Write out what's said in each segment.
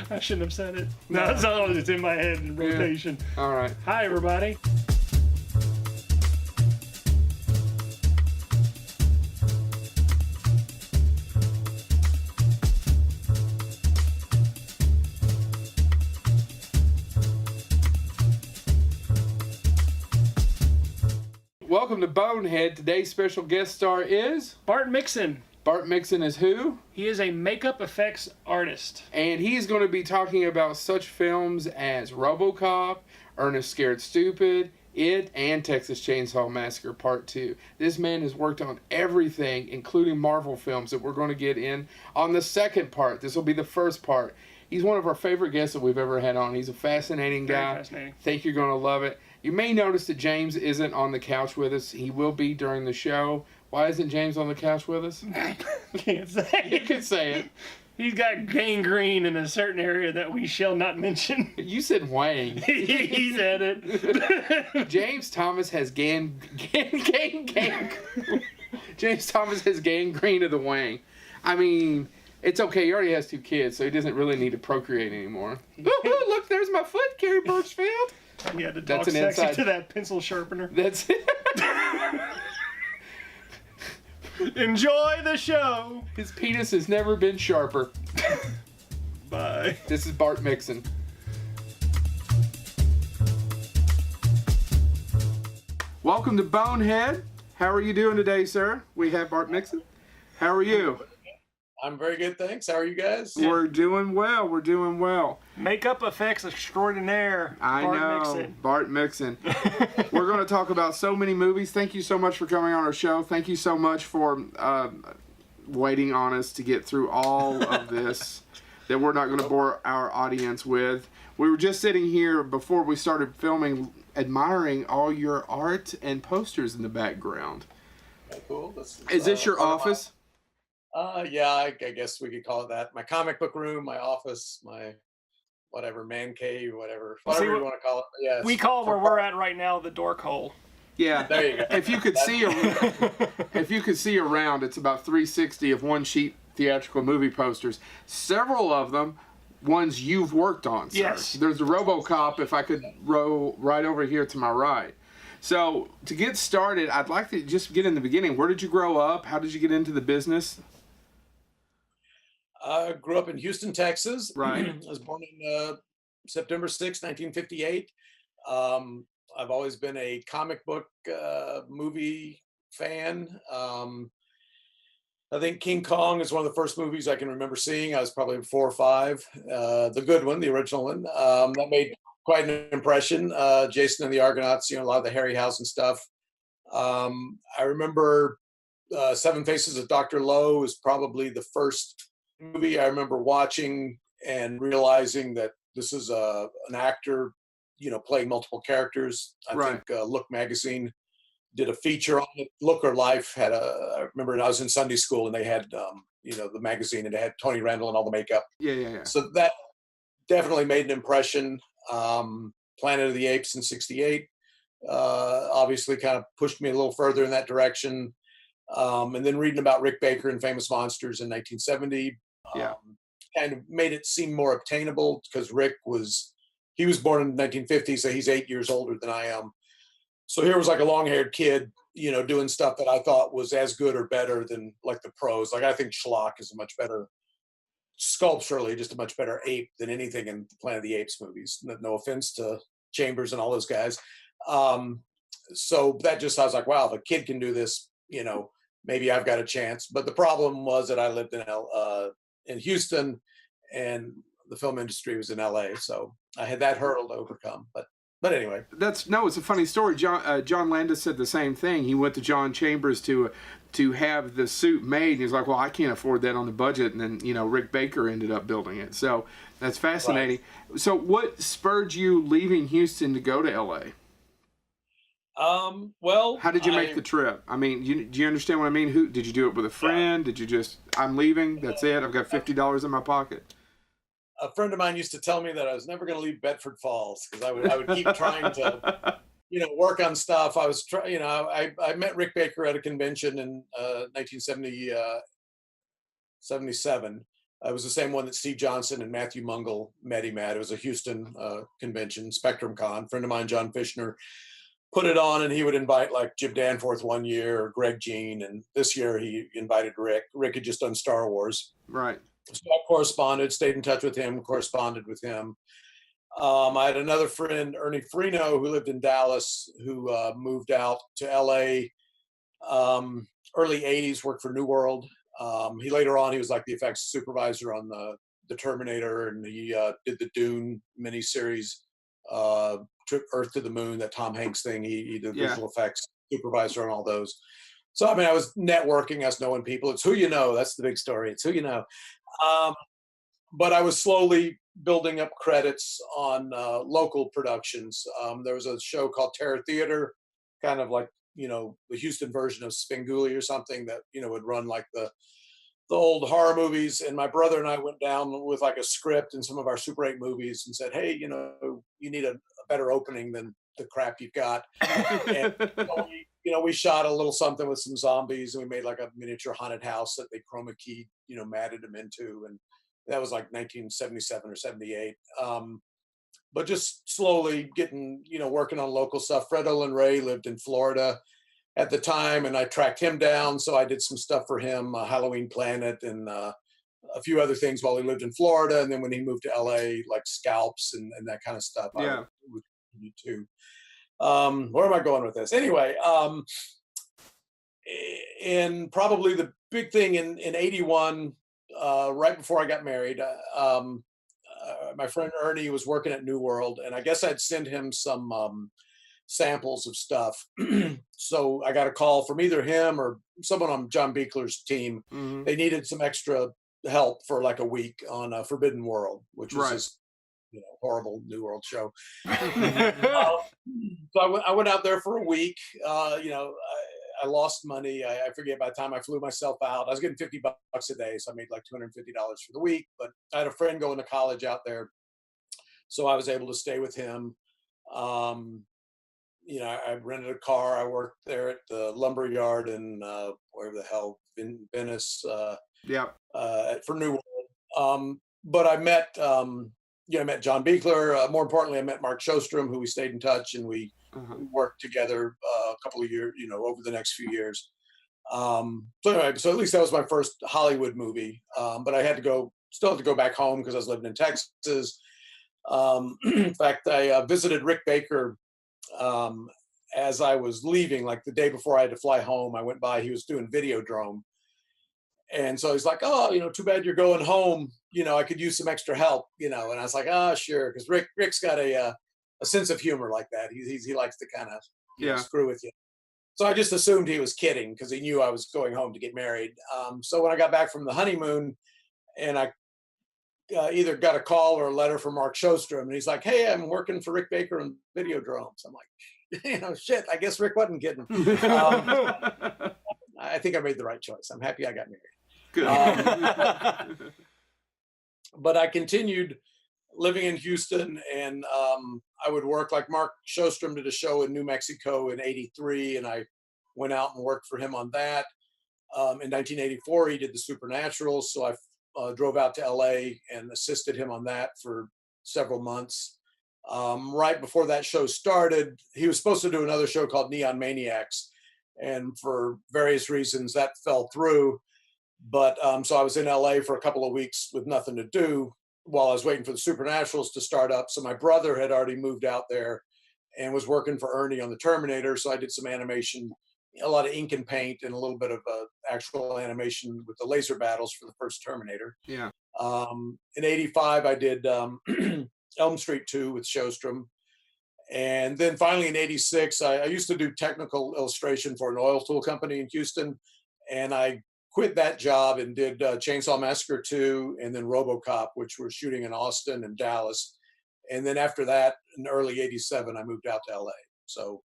I shouldn't have said it. No, that's all that's in my head in rotation. Yeah. All right. Hi, everybody. Welcome to Bonehead. Today's special guest star is... Bart Mixon. Bart Mixon is who? He is a makeup effects artist. And he's going to be talking about such films as Robocop, Ernest Scared Stupid, It, and Texas Chainsaw Massacre Part 2. This man has worked on everything, including Marvel films that we're going to get in on the second part. This will be the first part. He's one of our favorite guests that we've ever had on. He's a fascinating guy. Very fascinating. Think you're going to love it. You may notice that James isn't on the couch with us. He will be during the show. Why isn't James on the couch with us? Can't say You it. can say it. He's got gangrene in a certain area that we shall not mention. You said Wang. He said it. James Thomas has James Thomas has gangrene of the Wang. I mean, it's okay. He already has 2 kids, so he doesn't really need to procreate anymore. Ooh, look, there's my foot, Carrie Birchfield. You had to talk That's an sexy inside- to that pencil sharpener. That's it. Enjoy the show. His penis has never been sharper. Bye. This is Bart Mixon. Welcome to Bonehead. How are you doing today, sir? We have Bart Mixon. How are you? I'm very good, thanks. How are you guys? We're doing well. We're doing well. Makeup effects extraordinaire. I Bart know. Mixon. Bart Mixon. We're going to talk about so many movies. Thank you so much for coming on our show. Thank you so much for waiting on us to get through all of this that we're not going to bore our audience with. We were just sitting here before we started filming, admiring all your art and posters in the background. Oh, cool. Is this your office? Yeah, I guess we could call it that. My comic book room, my office, my whatever, man cave, whatever See, you want to call it. Yeah, We call where we're at right now the dork hole. Yeah. There you go. If you could see around, it's about 360 of one sheet theatrical movie posters. Several of them, ones you've worked on, sir. Yes. There's the Robocop, if I could row right over here to my right. So, to get started, I'd like to just get in the beginning. Where did you grow up? How did you get into the business? I grew up in Houston, Texas. Right. I was born in September 6, 1958. I've always been a comic book movie fan. I think King Kong is one of the first movies I can remember seeing. I was probably 4 or 5. The good one, the original one. That made quite an impression. Jason and the Argonauts, a lot of the Harryhausen stuff. I remember Seven Faces of Dr. Lowe is probably the first movie I remember watching and realizing that this is an actor, playing multiple characters. I think Look magazine did a feature on it. Look or Life had I remember I was in Sunday school and they had, the magazine and it had Tony Randall and all the makeup. Yeah. So that definitely made an impression. Planet of the Apes in '68 obviously kind of pushed me a little further in that direction. And then reading about Rick Baker and Famous Monsters in 1970 kind of made it seem more obtainable because Rick was born in 1950, so he's 8 years older than I am. So here was like a long-haired kid, doing stuff that I thought was as good or better than like the pros. Like I think Schlock is a much better, sculpturally, just a much better ape than anything in the Planet of the Apes movies. No offense to Chambers and all those guys. So that I was like, wow, if a kid can do this, maybe I've got a chance. But the problem was that I lived in Houston and the film industry was in LA. So I had that hurdle to overcome. But anyway. It's a funny story. John Landis said the same thing. He went to John Chambers to have the suit made. He's like, well, I can't afford that on the budget. And then, Rick Baker ended up building it. So that's fascinating. Right. So what spurred you leaving Houston to go to LA? Well, how did you make the trip? I mean, do you understand what I mean? Who did you do it with a friend? Did you just, I'm leaving, that's it, I've got $50 in my pocket? A friend of mine used to tell me that I was never going to leave Bedford Falls because I would keep trying to, work on stuff. I was I met Rick Baker at a convention in 1977, It was the same one that Steve Johnson and Matthew Mungle met him at. It was a Houston convention, Spectrum Con. Friend of mine, John Fishner, put it on, and he would invite like Jim Danforth one year or Greg Jean, and this year he invited Rick. Rick had just done Star Wars. Right. So I corresponded, stayed in touch with him, corresponded with him. I had another friend, Ernie Freno, who lived in Dallas, who moved out to LA early 80s, worked for New World. He later on, he was like the effects supervisor on the Terminator, and he did the Dune miniseries, took Earth to the Moon, that Tom Hanks thing. He did visual effects supervisor on all those. So, I mean, I was networking, I was knowing people. It's who you know. That's the big story. It's who you know. But I was slowly building up credits on local productions. There was a show called Terror Theater, kind of like, you know, the Houston version of Svengoolie or something that, you know, would run like the old horror movies. And my brother and I went down with like a script and some of our Super 8 movies and said, hey, you know, you need a better opening than the crap you've got. And we shot a little something with some zombies, and we made like a miniature haunted house that they chroma keyed, you know, matted them into. And that was like 1977 or 78. But just slowly getting, you know, working on local stuff. Fred Olin Ray lived in Florida at the time, and I tracked him down. So I did some stuff for him, Halloween Planet, and a few other things while he lived in Florida. And then when he moved to LA, like Scalps and that kind of stuff, I would continue to. Where am I going with this? Anyway, and probably the big thing in 81, right before I got married, my friend Ernie was working at New World, and I guess I'd send him some samples of stuff. So I got a call from either him or someone on John Beekler's team. Mm-hmm. They needed some extra help for like a week on Forbidden World, which was his, you know, horrible New World show. So I went out there for a week. You know, I lost money. I forget, by the time I flew myself out, I was getting $50 a day. So I made like $250 for the week, but I had a friend going to college out there. So I was able to stay with him. You know, I rented a car. I worked there at the lumber yard in wherever the hell, Venice, for New World. But I met, I met John Beekler. More importantly, I met Mark Sjostrom, who we stayed in touch, and we worked together a couple of years, you know, over the next few years. So anyway, so at least that was my first Hollywood movie. But I still had to go back home because I was living in Texas. In fact, I visited Rick Baker as I was leaving, like the day before I had to fly home. I went by, he was doing Videodrome. And so he's like, oh, you know, too bad you're going home. You know, I could use some extra help, you know. And I was like, oh, sure. Because Rick's got a sense of humor like that. He likes to kind of screw with you. So I just assumed he was kidding because he knew I was going home to get married. So when I got back from the honeymoon, and I either got a call or a letter from Mark Sjostrom, and he's like, hey, I'm working for Rick Baker on Videodromes. I'm like, you know, shit, I guess Rick wasn't kidding. I think I made the right choice. I'm happy I got married. Good. But I continued living in Houston, and I would work, like Mark Sjostrom did a show in New Mexico in '83, and I went out and worked for him on that. In 1984, he did The Supernaturals, so I drove out to LA and assisted him on that for several months. Right before that show started, he was supposed to do another show called Neon Maniacs, and for various reasons that fell through. But so I was in LA for a couple of weeks with nothing to do while I was waiting for the Supernaturals to start up. So my brother had already moved out there and was working for Ernie on the Terminator. So I did some animation, a lot of ink and paint, and a little bit of actual animation with the laser battles for the first Terminator. Yeah. In '85, I did Elm Street 2 with Sjostrom. And then finally in '86, I used to do technical illustration for an oil tool company in Houston. And I quit that job and did Chainsaw Massacre 2 and then Robocop, which we're shooting in Austin and Dallas. And then after that, in early '87, I moved out to LA. So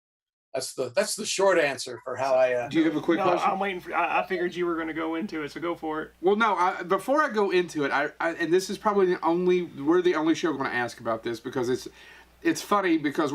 that's the short answer for how I. Do you have a quick question? I'm waiting for. I figured you were going to go into it, so go for it. Well, no. Before I go into it, and this is probably we're the only show going to ask about this because it's funny because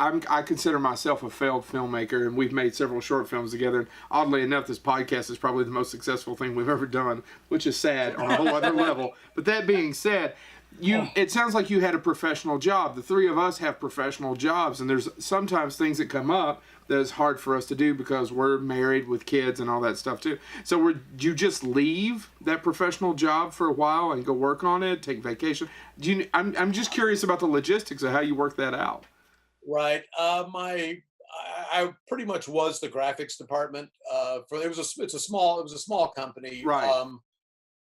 I consider myself a failed filmmaker, and we've made several short films together. And oddly enough, this podcast is probably the most successful thing we've ever done, which is sad on a whole other level. But that being said, it sounds like you had a professional job. The three of us have professional jobs, and there's sometimes things that come up that is hard for us to do because we're married with kids and all that stuff too. So did you just leave that professional job for a while and go work on it, take vacation? I'm just curious about the logistics of how you work that out. Right. I pretty much was the graphics department. It was a small company. Right.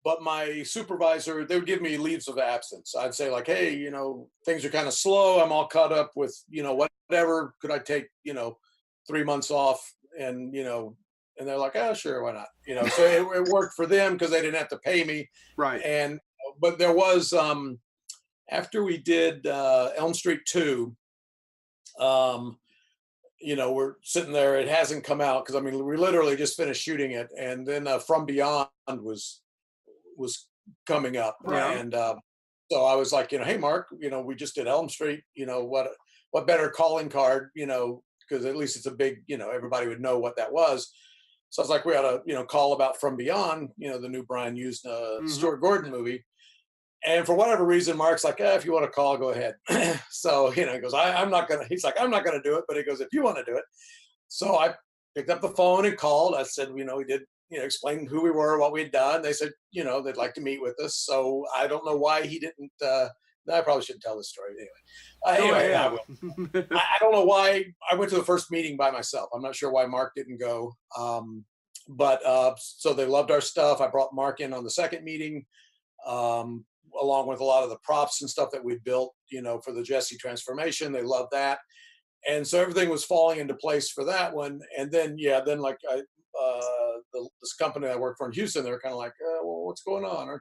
But my supervisor, they would give me leaves of absence. I'd say like, hey, things are kind of slow. I'm all caught up with, whatever. Could I take, 3 months off? And, and they're like, oh, sure, why not? So it worked for them because they didn't have to pay me. Right. But there was, after we did Elm Street 2, we're sitting there. It hasn't come out because, we literally just finished shooting it. And then From Beyond was coming up. Yeah. And so I was like, hey, Mark, we just did Elm Street, what better calling card, because at least it's a big, everybody would know what that was. So I was like, we ought to, call about From Beyond, the new Brian Used Stuart Gordon movie. And for whatever reason, Mark's like, if you want to call, go ahead. So, he goes, I'm not going to, he's like, I'm not going to do it. But he goes, if you want to do it. So I picked up the phone and called. I said, we did, explain who we were, what we'd done. They said, they'd like to meet with us. So I don't know why he didn't, I probably shouldn't tell this story anyway. I will. I don't know why I went to the first meeting by myself. I'm not sure why Mark didn't go. But so they loved our stuff. I brought Mark in on the second meeting, along with a lot of the props and stuff that we built, for the Jesse transformation. They loved that. And so everything was falling into place for that one. And then, like this company I work for in Houston, they were kind of like, well, what's going on? Are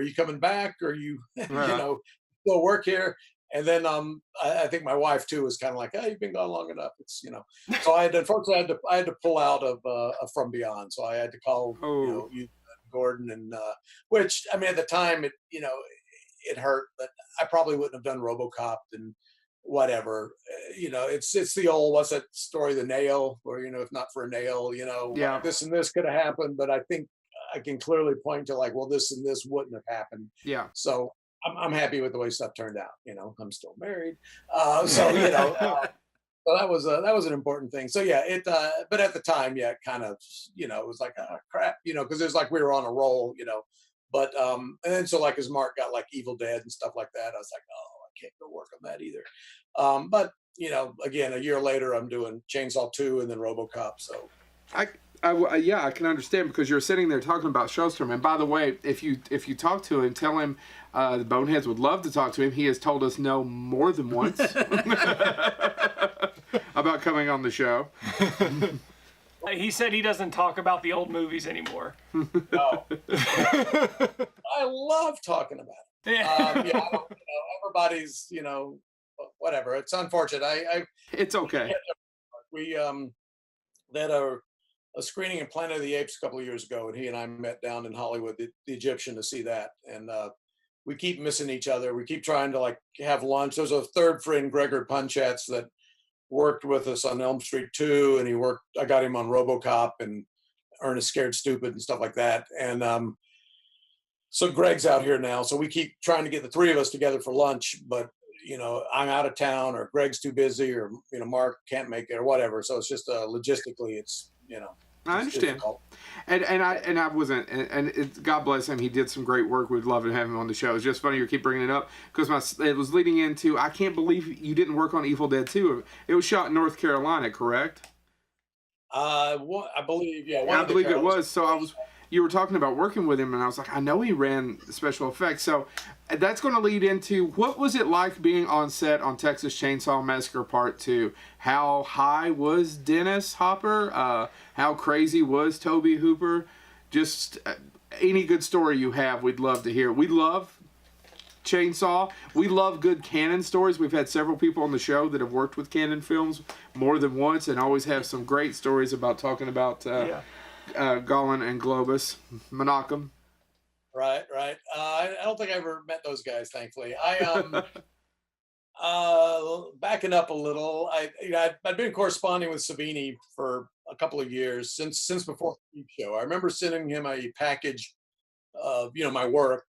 you coming back? Are you, still work here? And then I think my wife too was kind of like, you've been gone long enough. It's, so unfortunately I had to pull out of From Beyond. So I had to call, Gordon, and which, at the time it hurt, but I probably wouldn't have done Robocop and whatever. It's the old, what's that story, the nail, or if not for a nail, this and this could have happened, but I think I can clearly point to like, well, this and this wouldn't have happened. Yeah. So I'm happy with the way stuff turned out. I'm still married. So that was an important thing. So but at the time, it kind of, it was like, crap, because it was like we were on a roll, but and then so like as Mark got like Evil Dead and stuff like that, I was like, I can't go work on that either. But again, a year later, I'm doing Chainsaw 2 and then Robocop. So I can understand, because you're sitting there talking about Showstrom. And by the way, if you talk to him, tell him the Boneheads would love to talk to him. He has told us no more than once about coming on the show. He said he doesn't talk about the old movies anymore. No. I love talking about it. Everybody's, whatever. It's unfortunate. It's okay. We had a screening in Planet of the Apes a couple of years ago, and he and I met down in Hollywood, the Egyptian, to see that. And we keep missing each other. We keep trying to like have lunch. There's a third friend, Gregor Punchatz, that worked with us on Elm Street 2, and I got him on Robocop and Ernest Scared Stupid and stuff like that. And so Greg's out here now, so we keep trying to get the three of us together for lunch, but I'm out of town, or Greg's too busy, or Mark can't make it, or whatever. So it's just logistically, it's I understand. Difficult. And I wasn't, and God bless him, he did some great work. We'd love to have him on the show. It's just funny you keep bringing it up, because it was leading into, I can't believe you didn't work on Evil Dead 2. It was shot in North Carolina, correct? I believe, yeah. I believe it was. So you were talking about working with him, and I was like, I know he ran special effects. So that's going to lead into, what was it like being on set on Texas Chainsaw Massacre Part 2? How high was Dennis Hopper? How crazy was Toby Hooper? Just any good story you have, we'd love to hear. We love Chainsaw. We love good Cannon stories. We've had several people on the show that have worked with Cannon films more than once, and always have some great stories about talking about Golan and Globus, Menachem. Right. I don't think I ever met those guys, thankfully. I Backing up a little, I'd been corresponding with Savini for a couple of years since before Creep Show. I remember sending him a package of my work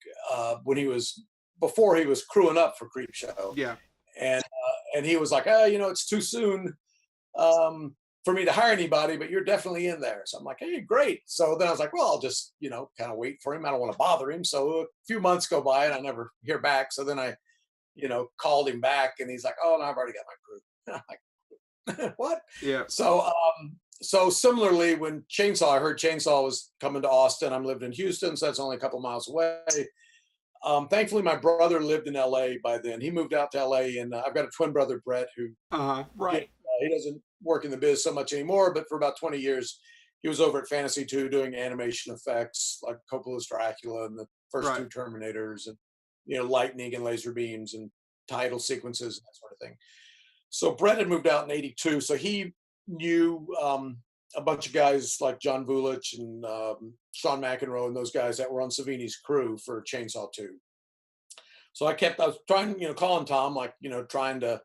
when he was before he was crewing up for Creep Show, Yeah. and he was like, oh, it's too soon for me to hire anybody, but you're definitely in there. So I'm like, hey, great. So then I was like, well, I'll just kind of wait for him. I don't want to bother him. So a few months go by and I never hear back. So then I called him back and he's like, oh, no, I've already got my crew. I'm like, what? Yeah. So similarly, when I heard Chainsaw was coming to Austin. I'm lived in Houston, so that's only a couple miles away. Thankfully, my brother lived in LA by then. He moved out to LA, and I've got a twin brother, Brett, who Right. he doesn't work in the biz so much anymore, but for about 20 years, he was over at Fantasy 2 doing animation effects like Coppola's Dracula and the first two Terminators, and lightning and laser beams and title sequences and that sort of thing. So Brett had moved out in '82, so he knew a bunch of guys like John Vulich and Sean McEnroe and those guys that were on Savini's crew for Chainsaw 2. So I was trying, calling Tom, like, trying to,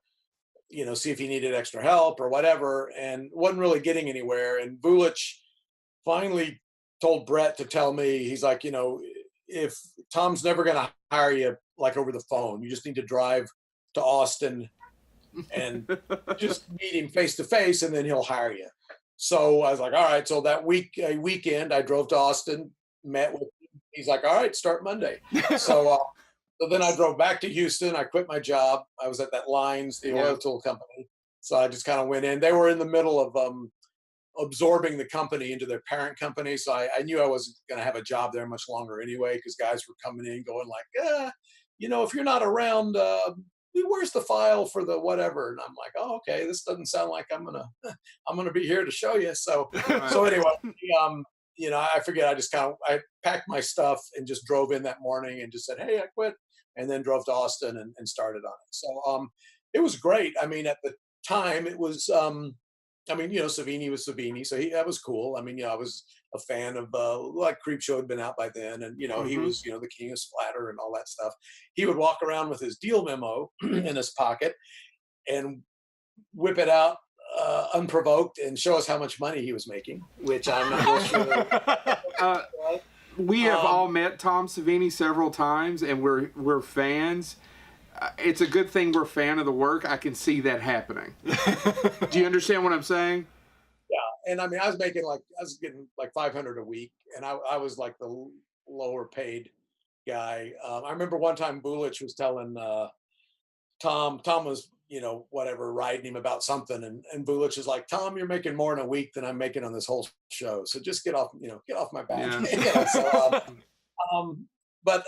see if he needed extra help or whatever, and wasn't really getting anywhere. And Vulich finally told Brett to tell me, he's like, if Tom's never going to hire you like over the phone, you just need to drive to Austin and just meet him face to face, and then he'll hire you. So I was like, all right. So that weekend, I drove to Austin, met with him. He's like, all right, start Monday. So then I drove back to Houston. I quit my job. I was at that Lines, the oil tool company. So I just kind of went in. They were in the middle of absorbing the company into their parent company. So I knew I wasn't going to have a job there much longer anyway, because guys were coming in going like, if you're not around, where's the file for the whatever? And I'm like, oh, okay, this doesn't sound like I'm gonna be here to show you. So anyway, I forget. I packed my stuff and just drove in that morning and just said, hey, I quit, and then drove to Austin and started on it. So it was great. I mean, at the time, it was. Savini was Savini, so that was cool. I mean, I was a fan of like Creepshow had been out by then, and he was the king of splatter and all that stuff. He would walk around with his deal memo in his pocket and whip it out unprovoked and show us how much money he was making, which I'm not real sure. We have all met Tom Savini several times, and we're fans. It's a good thing we're a fan of the work. I can see that happening. Do you understand what I'm saying? Yeah, and I mean, I was getting like $500 a week, and I was like the lower paid guy. I remember one time Vulich was telling Tom was whatever, riding him about something, and Vulich is like, Tom, you're making more in a week than I'm making on this whole show, so just get off my back. Yeah. But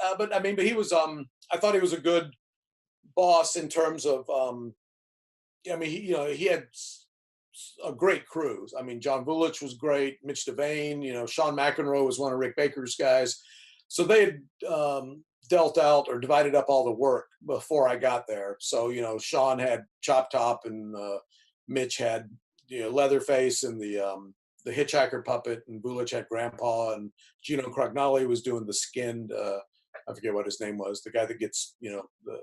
he was I thought he was a good boss in terms of he had a great crew. I mean, John Vulich was great, Mitch Devane, Sean McEnroe was one of Rick Baker's guys. So they had dealt out or divided up all the work before I got there. So Sean had Chop Top, and Mitch had Leatherface and the Hitchhiker puppet, and Vulich had Grandpa, and Gino Crognoli was doing the skinned I forget what his name was, the guy that gets the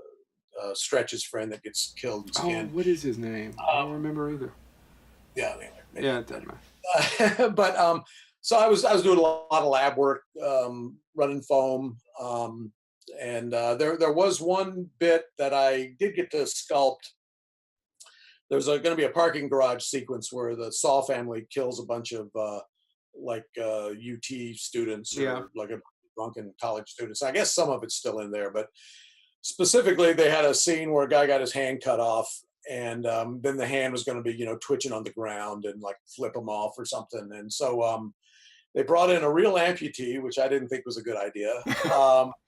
Stretch's friend that gets killed and skinned. Oh, what is his name? I don't remember either. Yeah, anyway, it doesn't matter. But so I was doing a lot of lab work, running foam, and there was one bit that I did get to sculpt. There was going to be a parking garage sequence where the Saw family kills a bunch of UT students, or like a drunken college students. I guess some of it's still in there, but specifically, they had a scene where a guy got his hand cut off, and then the hand was going to be, twitching on the ground and like flip him off or something. And so they brought in a real amputee, which I didn't think was a good idea,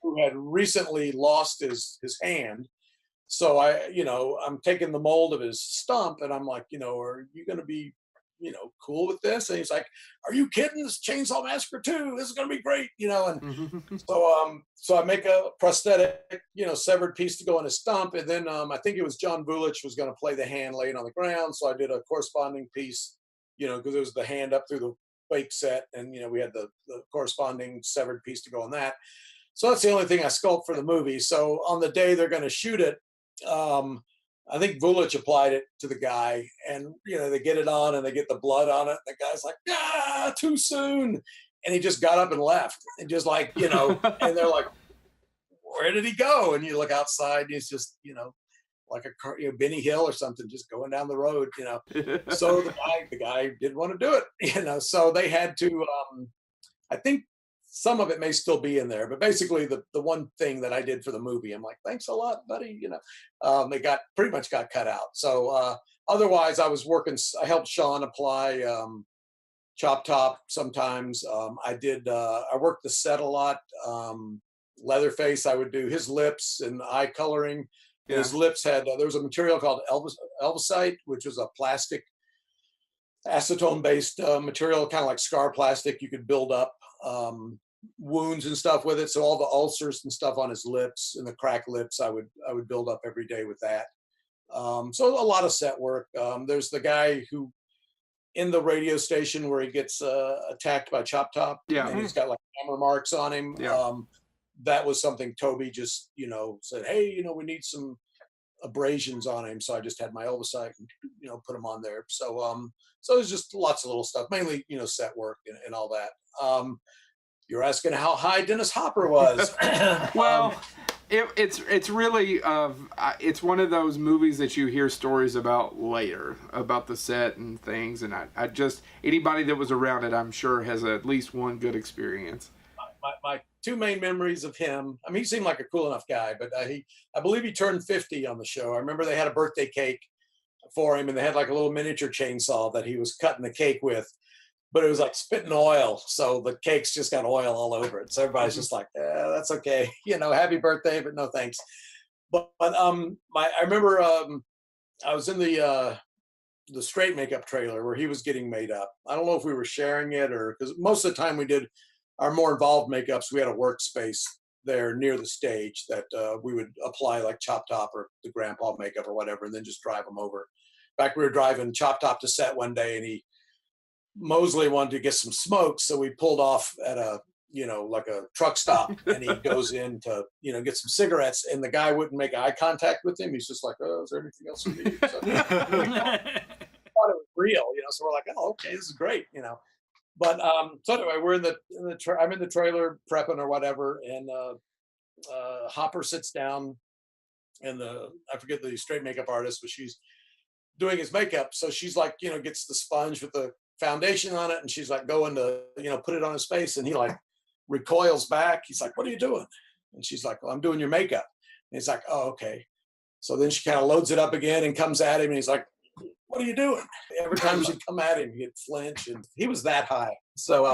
who had recently lost his hand. So I'm taking the mold of his stump, and I'm like, are you going to be, cool with this? And he's like, are you kidding? This Chainsaw Massacre 2, this is going to be great, and so I make a prosthetic, severed piece to go in his stump. And then I think it was John Vulich was going to play the hand laying on the ground. So I did a corresponding piece, because it was the hand up through the fake set. And, we had the corresponding severed piece to go on that. So that's the only thing I sculpt for the movie. So on the day they're going to shoot it, I think Vulich applied it to the guy, and they get it on and they get the blood on it. The guy's like, too soon. And he just got up and left. And just like, and they're like, where did he go? And you look outside, and he's just, like a car, Benny Hill or something, just going down the road, So the guy didn't want to do it, so they had to, I think some of it may still be in there, but basically the one thing that I did for the movie, I'm like, thanks a lot, buddy. It pretty much got cut out. So otherwise I helped Sean apply Chop Top sometimes. I worked the set a lot. Leatherface, I would do his lips and eye coloring. Yeah. His lips had, there was a material called Elvisite, which was a plastic acetone-based material, kind of like scar plastic. You could build up wounds and stuff with it. So all the ulcers and stuff on his lips and the cracked lips, I would build up every day with that. So a lot of set work. There's the guy who in the radio station where he gets attacked by Chop Top. Yeah. And he's got like hammer marks on him. Yeah. That was something Toby just, said, hey, we need some abrasions on him. So I just had my Elvisite and, put him on there. So so it's just lots of little stuff, mainly, set work and all that. You're asking how high Dennis Hopper was. Well, it's really, it's one of those movies that you hear stories about later, about the set and things. And I just, anybody that was around it, I'm sure has at least one good experience. My two main memories of him, I mean, he seemed like a cool enough guy, but I believe he turned 50 on the show. I remember they had a birthday cake for him, and they had like a little miniature chainsaw that he was cutting the cake with, but it was like spitting oil. So the cake's just got oil all over it. So everybody's just like, that's okay. Happy birthday, but no thanks. But I remember I was in the straight makeup trailer where he was getting made up. I don't know if we were sharing it or, because most of the time we did our more involved makeups, we had a workspace there near the stage that we would apply like Chop Top or the grandpa makeup or whatever, and then just drive them over. In fact, we were driving Chop Top to set one day, and Mosley wanted to get some smokes, so we pulled off at a like a truck stop, and he goes in to get some cigarettes, and the guy wouldn't make eye contact with him. He's just like, oh, is there anything else you need? So, we thought it was real, so we're like, oh, okay, this is great, But so anyway, we're I'm in the trailer prepping or whatever, and Hopper sits down, and I forget the straight makeup artist, but she's doing his makeup. So she's like, gets the sponge with the foundation on it, and she's like going to put it on his face, and he like recoils back. He's like, what are you doing? And she's like, well, I'm doing your makeup. And he's like, oh, okay. So then she kind of loads it up again and comes at him, and he's like, what are you doing? Every time she'd come at him, he'd flinch, and he was that high. So,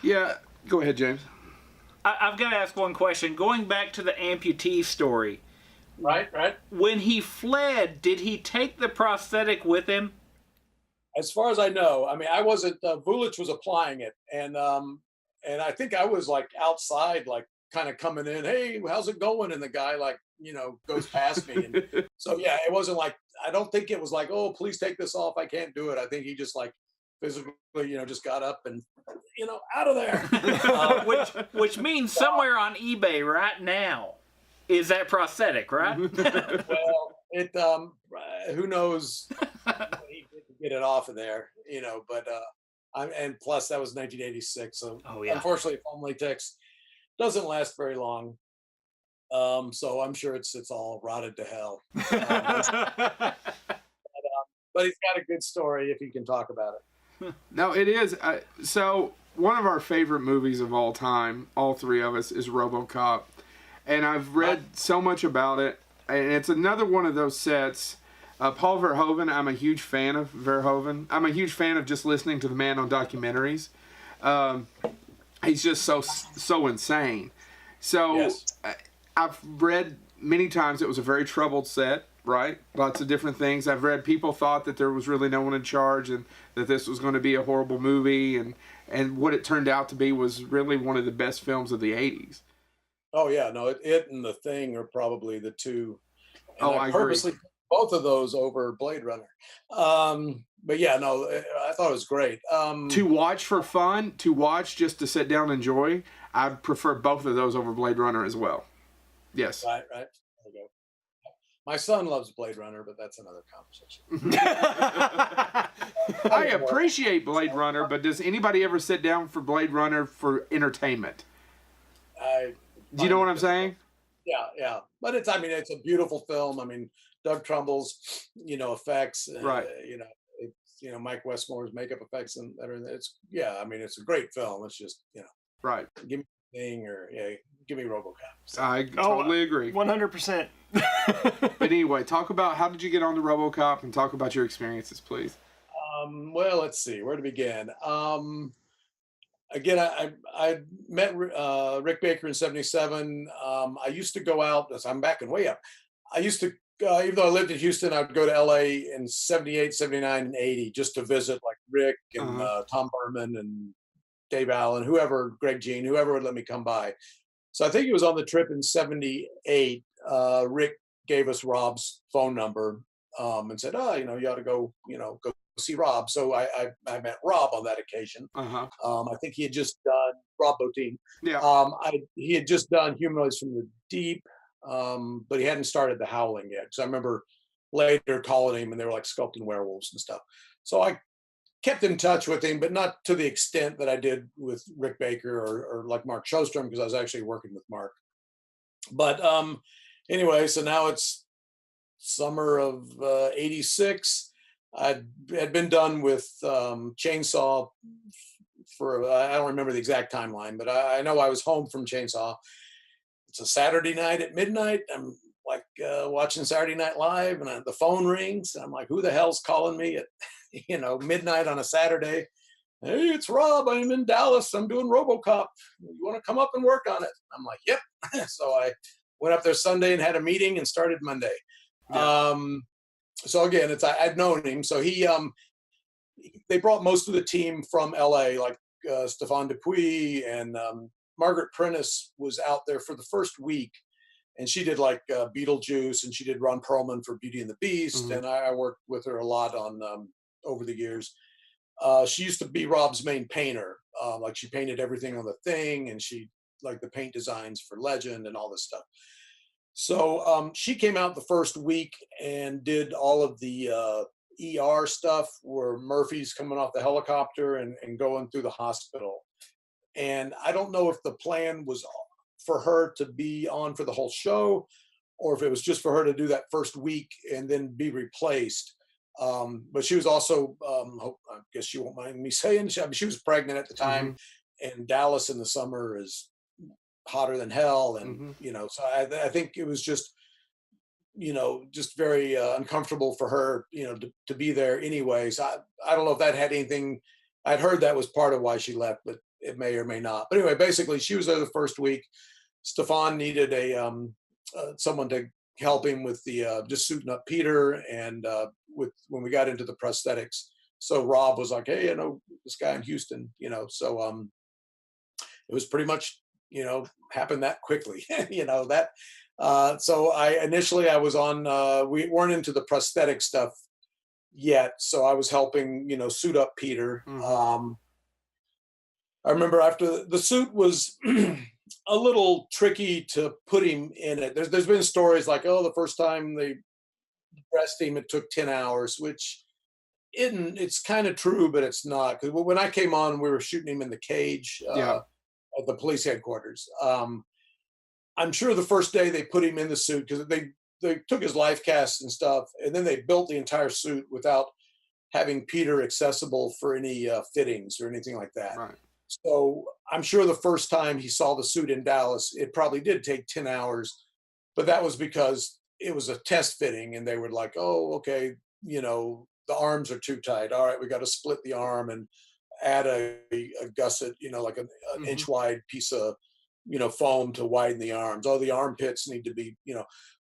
yeah, go ahead, James. I've got to ask one question. Going back to the amputee story. Right. When he fled, did he take the prosthetic with him? As far as I know, I mean, I wasn't. Vulich was applying it, and I think I was like outside, like kind of coming in. Hey, how's it going? And the guy like goes past me. And so yeah, it wasn't like, I don't think it was like, oh, please take this off, I can't do it. I think he just like physically, just got up and out of there. Which means somewhere on eBay right now is that prosthetic, right? Well, it who knows when he did get it off of there, but and plus that was 1986, so unfortunately foam latex doesn't last very long. So I'm sure it's all rotted to hell. But he's got a good story if he can talk about it. No, it is. So one of our favorite movies of all time, all three of us, is Robocop. And I've read so much about it. And it's another one of those sets. Paul Verhoeven, I'm a huge fan of Verhoeven. I'm a huge fan of just listening to the man on documentaries. He's just so insane. So yes. I've read many times it was a very troubled set, right? Lots of different things. I've read people thought that there was really no one in charge and that this was going to be a horrible movie. And what it turned out to be was really one of the best films of the 80s. Oh, yeah. No, it and The Thing are probably the two. And I purposely agree. Both of those over Blade Runner. But yeah, no, I thought it was great. To watch for fun, to watch just to sit down and enjoy, I prefer both of those over Blade Runner as well. Yes. Right. There we go. My son loves Blade Runner, but that's another conversation. I appreciate Blade Runner, but does anybody ever sit down for Blade Runner for entertainment? Do you know what I'm saying? Yeah. But it's a beautiful film. I mean, Doug Trumbull's, effects, Right. Mike Westmore's makeup effects and everything. It's a great film. It's just, Right. give me Thing or give me Robocop. So. I totally agree. 100%. But anyway, talk about how did you get on the RoboCop and talk about your experiences, please. Well, let's see where to begin. Again, I met Rick Baker in '77. I used to go out. I'm backing way up. I used to, even though I lived in Houston, I'd go to LA in '78, '79, and '80 just to visit like Rick and Tom Berman and Dave Allen, whoever, Greg Jean, whoever would let me come by. So I think it was on the trip in '78. Rick gave us Rob's phone number and said, you ought to go see Rob. So I met Rob on that occasion. I think he had just done Rob Bottin. Yeah. He had just done Humanoids from the Deep, but he hadn't started The Howling yet. So I remember later calling him and they were like sculpting werewolves and stuff. So I kept in touch with him, but not to the extent that I did with Rick Baker or like Mark Shostrom, because I was actually working with Mark. But anyway, so now it's summer of '86. I had been done with Chainsaw for, I don't remember the exact timeline, but I know I was home from Chainsaw. It's a Saturday night at midnight. I'm like watching Saturday Night Live and the phone rings. And I'm like, who the hell's calling me at, midnight on a Saturday? Hey, it's Rob. I'm in Dallas. I'm doing Robocop. You want to come up and work on it? I'm like, yep. So I went up there Sunday and had a meeting and started Monday. Yeah. So again, I'd known him. So they brought most of the team from LA, like Stefan Dupuis and Margaret Prentice was out there for the first week. And she did like Beetlejuice, and she did Ron Perlman for Beauty and the Beast. And I worked with her a lot on over the years. She used to be Rob's main painter. Like she painted everything on The Thing, and she like the paint designs for Legend and all this stuff. So she came out the first week and did all of the ER stuff where Murphy's coming off the helicopter and going through the hospital. And I don't know if the plan was for her to be on for the whole show, or if it was just for her to do that first week and then be replaced. But she was also, I guess she won't mind me saying, she was pregnant at the time, and Dallas in the summer is hotter than hell. And, so I think it was just, just very uncomfortable for her, to be there anyway. So I don't know if that had anything, I'd heard that was part of why she left, but it may or may not. But anyway, basically she was there the first week. Stefan needed someone to help him with the just suiting up Peter and when we got into the prosthetics. So Rob was like, hey, this guy in Houston, so it was pretty much, happened that quickly, that. So I was on, we weren't into the prosthetic stuff yet. So I was helping, suit up Peter. I remember after the suit was a little tricky to put him in it. There's been stories like, the first time they dressed him, it took 10 hours, which it's kind of true, but it's not. Because when I came on, we were shooting him in the cage at the police headquarters. I'm sure the first day they put him in the suit, because they took his life cast and stuff, and then they built the entire suit without having Peter accessible for any fittings or anything like that. Right. So I'm sure the first time he saw the suit in Dallas, it probably did take 10 hours, but that was because it was a test fitting and they were like, oh, okay, the arms are too tight. All right, we got to split the arm and add a gusset, like an inch wide piece of, foam to widen the arms. Oh, the armpits need to be,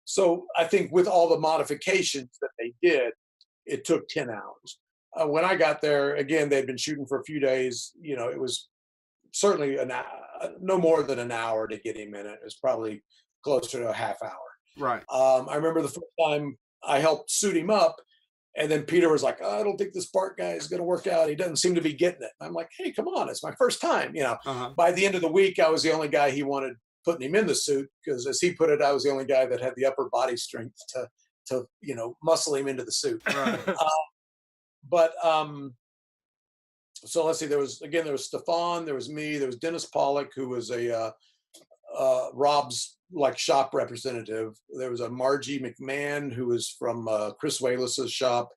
So I think with all the modifications that they did, it took 10 hours. When I got there, again, they'd been shooting for a few days. It was certainly no more than an hour to get him in it. It was probably closer to a half hour. Right. I remember the first time I helped suit him up, and then Peter was like, I don't think this Bart guy is going to work out. He doesn't seem to be getting it. I'm like, hey, come on. It's my first time. By the end of the week, I was the only guy he wanted putting him in the suit because, as he put it, I was the only guy that had the upper body strength to muscle him into the suit. Right. But so let's see. There was Stefan, there was me, there was Dennis Pollock, who was a Rob's like shop representative. There was a Margie McMahon, who was from Chris Walas's shop,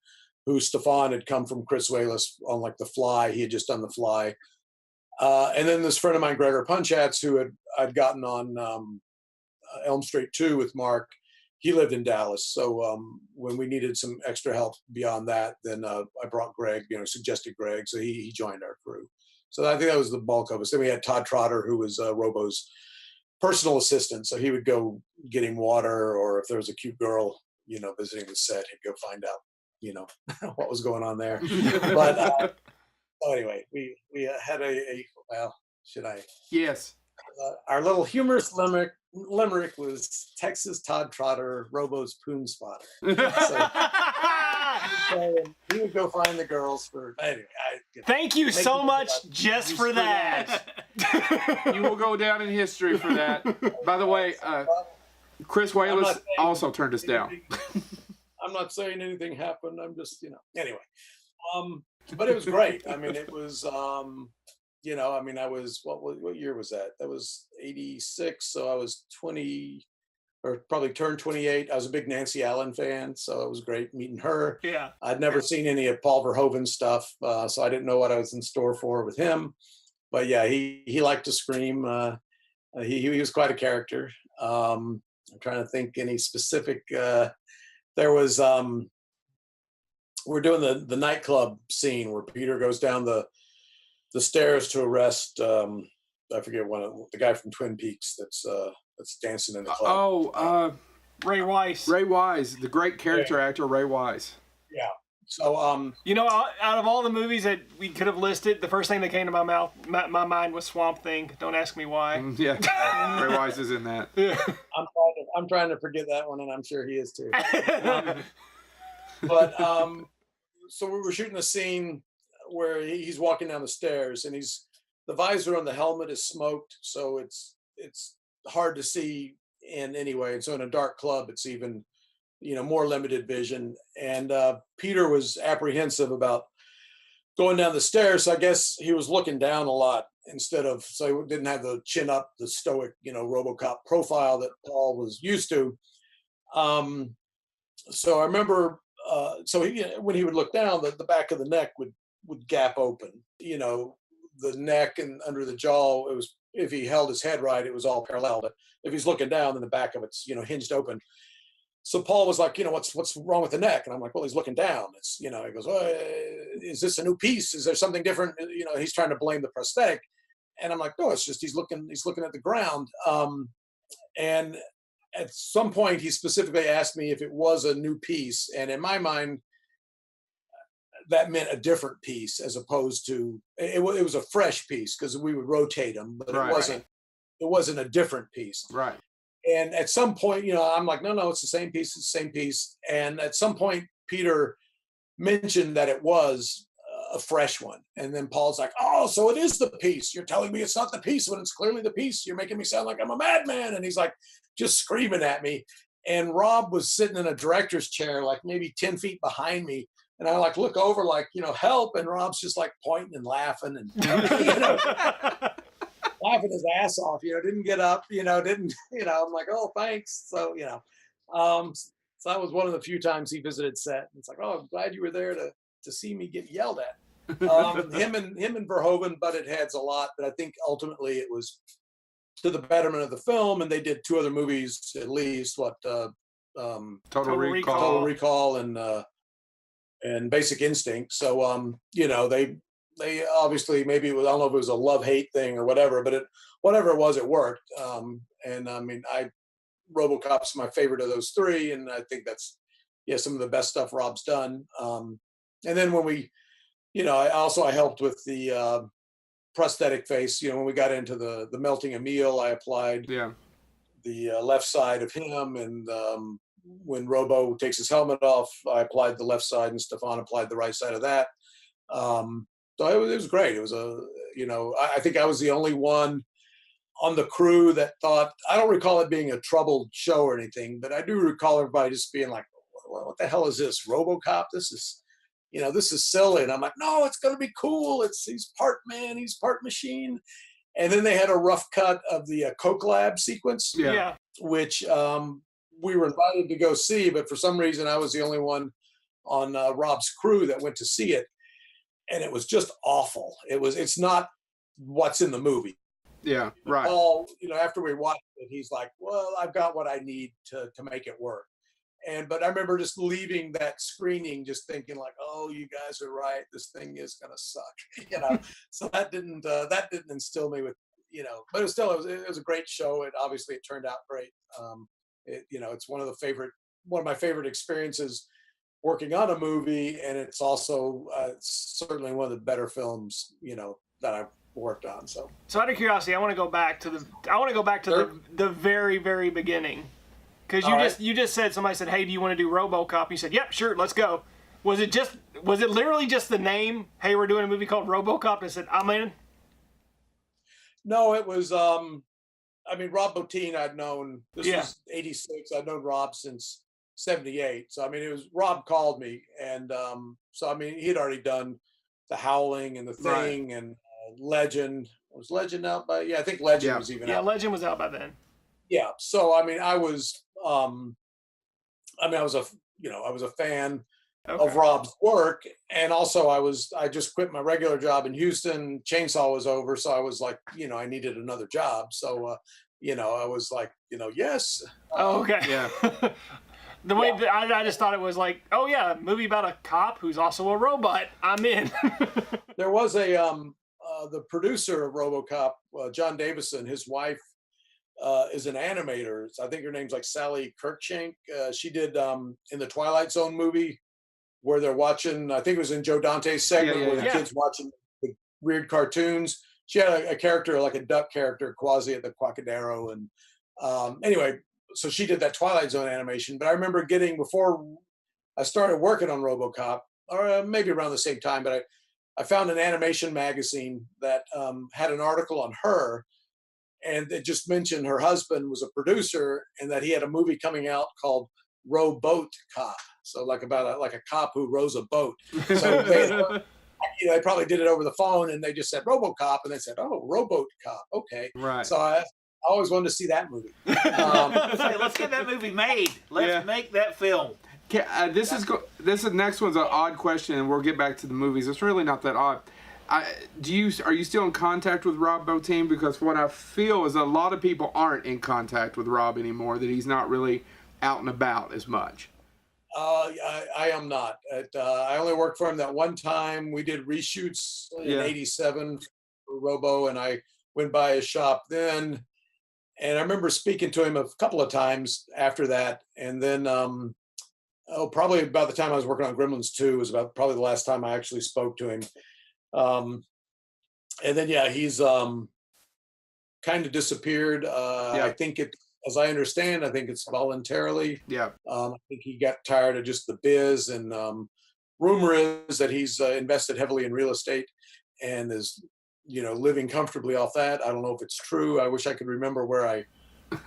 who Stefan had come from Chris Walas on like The Fly. He had just done The Fly. And then this friend of mine, Gregor Punchatz, who I'd gotten on Elm Street 2 with Mark. He lived in Dallas. So when we needed some extra help beyond that, then I brought Greg, suggested Greg. So he joined our crew. So I think that was the bulk of us. Then we had Todd Trotter, who was Robo's personal assistant. So he would go get him water, or if there was a cute girl, visiting the set, he'd go find out, what was going on there. But so anyway, we had well, should I? Yes. Our little humorous limerick was Texas Todd Trotter, Robo's poon spotter. So he would go find the girls for. Anyway, Thank you so much just for that. You will go down in history for that. By the way, Chris Walas also turned us down. I'm not saying anything happened. I'm just, anyway. But it was great. I mean, it was, I was, what year was that? That was 86. So I was 20, or probably turned 28. I was a big Nancy Allen fan. So it was great meeting her. Yeah. I'd never seen any of Paul Verhoeven stuff. So I didn't know what I was in store for with him. But yeah, he liked to scream. He was quite a character. I'm trying to think any specific, there was, we're doing the nightclub scene where Peter goes down the stairs to arrest, I forget the guy from Twin Peaks that's dancing in the club. Ray Wise. Ray Wise, the great character actor, Ray Wise. Yeah. So, out of all the movies that we could have listed, the first thing that came to my mind was Swamp Thing. Don't ask me why. Yeah, Ray Wise is in that. Yeah. I'm trying to forget that one, and I'm sure he is too. But so we were shooting a scene where he's walking down the stairs, and the visor on the helmet is smoked, so it's hard to see in anyway. And so in a dark club, it's even more limited vision. And Peter was apprehensive about going down the stairs. So I guess he was looking down a lot so he didn't have the chin up, the stoic, Robocop profile that Paul was used to. So I remember, when he would look down, the back of the neck would gap open. The neck and under the jaw, it was, if he held his head right, it was all parallel. But if he's looking down, then the back of it's, hinged open. So Paul was like, what's wrong with the neck? And I'm like, well, he's looking down. It's, he goes, is this a new piece? Is there something different? He's trying to blame the prosthetic. And I'm like, no, it's just, he's looking at the ground. And at some point he specifically asked me if it was a new piece. And in my mind, that meant a different piece as opposed to, it was a fresh piece because we would rotate them, but it wasn't a different piece. Right. And at some point, I'm like, no, it's the same piece. It's the same piece. And at some point, Peter mentioned that it was a fresh one. And then Paul's like, oh, so it is the piece. You're telling me it's not the piece when it's clearly the piece. You're making me sound like I'm a madman. And he's like, just screaming at me. And Rob was sitting in a director's chair, like maybe 10 feet behind me. And I like look over like, help. And Rob's just like pointing and laughing and, laughing his ass off, didn't get up, I'm like, oh, thanks. So, so that was one of the few times he visited set. It's like, oh, I'm glad you were there to see me get yelled at. Him and Verhoeven butted heads a lot, but I think ultimately it was to the betterment of the film. And they did 2 other movies, at least, Total Recall and Basic Instinct. So, they obviously, maybe I don't know if it was a love-hate thing or whatever, but whatever it was, it worked. And I mean, RoboCop's my favorite of those 3. And I think that's, some of the best stuff Rob's done. And then when we, I helped with the prosthetic face, when we got into the melting a meal, I applied the left side of him. And when Robo takes his helmet off, I applied the left side and Stefan applied the right side of that. So it was great. It was I think I was the only one on the crew that thought, I don't recall it being a troubled show or anything, but I do recall everybody just being like, what the hell is this? RoboCop? This is, this is silly. And I'm like, no, it's going to be cool. He's part man, he's part machine. And then they had a rough cut of the Coke Lab sequence, Yeah. which we were invited to go see, but for some reason I was the only one on Rob's crew that went to see it. And it was just awful. It's not what's in the movie. Yeah, right. All, after we watched it, he's like, well, I've got what I need to make it work. But I remember just leaving that screening, just thinking like, oh, you guys are right. This thing is going to suck, So that didn't instill me with, but it was a great show. Obviously it turned out great. It's one of my favorite experiences working on a movie. And it's also certainly one of the better films, that I've worked on. So out of curiosity, I want to go back to the very, very beginning. Because you just said, somebody said, hey, do you want to do RoboCop? You said, yep, sure, let's go. Was it literally just the name? Hey, we're doing a movie called RoboCop. And I said, I'm in. No, it was, Rob Bottin I'd known, this was 86. I'd known Rob since 78. So, it was, Rob called me. And he had already done The Howling and The Thing and Legend. Was Legend out by, I think Legend was even out. Yeah, Legend was out by then. Yeah. So, I was, I was a fan of Rob's work. And also I just quit my regular job in Houston. Chainsaw was over. So I was like, I needed another job. So, I was like, yes. Oh, okay. Yeah. The way that I just thought it was like, oh yeah, a movie about a cop who's also a robot. I'm in. There was the producer of RoboCop, John Davison, his wife, is an animator. I think her name's like Sally Kirkshank. She did in the Twilight Zone movie where they're watching, I think it was in Joe Dante's segment where the kids watching the weird cartoons. She had a character, like a duck character, Quasi at the Quacadero. And anyway, so she did that Twilight Zone animation. But I remember before I started working on RoboCop, or maybe around the same time, but I found an animation magazine that had an article on her. And it just mentioned her husband was a producer and that he had a movie coming out called Rowboat Cop. So like about a cop who rows a boat. So they probably did it over the phone and they just said RoboCop and they said, oh, Rowboat Cop. Okay. Right. So I always wanted to see that movie. Let's get that movie made. Let's make that film. This next one's an odd question and we'll get back to the movies. It's really not that odd. Are you still in contact with Rob Bottin? Because what I feel is a lot of people aren't in contact with Rob anymore, that he's not really out and about as much. I am not. I only worked for him that one time. We did reshoots in 87 for Robo, and I went by his shop then. And I remember speaking to him a couple of times after that. And then, probably about the time I was working on Gremlins 2 was probably the last time I actually spoke to him. And then, he's kind of disappeared. I think as I understand, I think it's voluntarily. Yeah. I think he got tired of just the biz, and rumor is that he's invested heavily in real estate and is, living comfortably off that. I don't know if it's true. I wish I could remember where I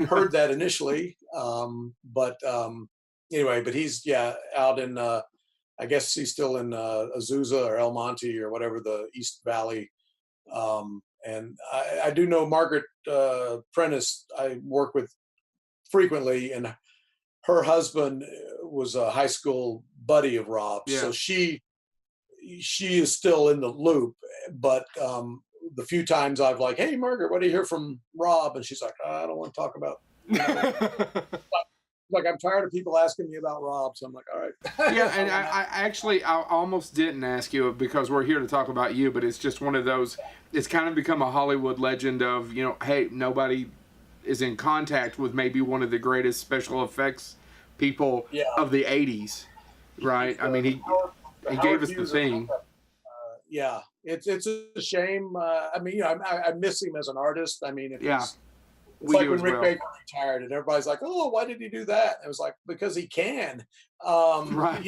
heard that initially. But he's out in. I guess he's still in Azusa or El Monte or whatever, the East Valley. And I do know Margaret Prentice I work with frequently, and her husband was a high school buddy of Rob's. Yeah. So she is still in the loop. But the few times I've like, hey, Margaret, what do you hear from Rob? And she's like, I don't want to talk about like I'm tired of people asking me about Rob, so I'm like, all right. Yeah, and I almost didn't ask you because we're here to talk about you, but it's just one of those. It's kind of become a Hollywood legend of hey, nobody is in contact with maybe one of the greatest special effects people of the '80s, right? I mean, he gave us the thing. It's a shame. I miss him as an artist. I mean, it's we like when Rick Baker retired and everybody's like, oh, why did he do that? And it was like, because he can. Right.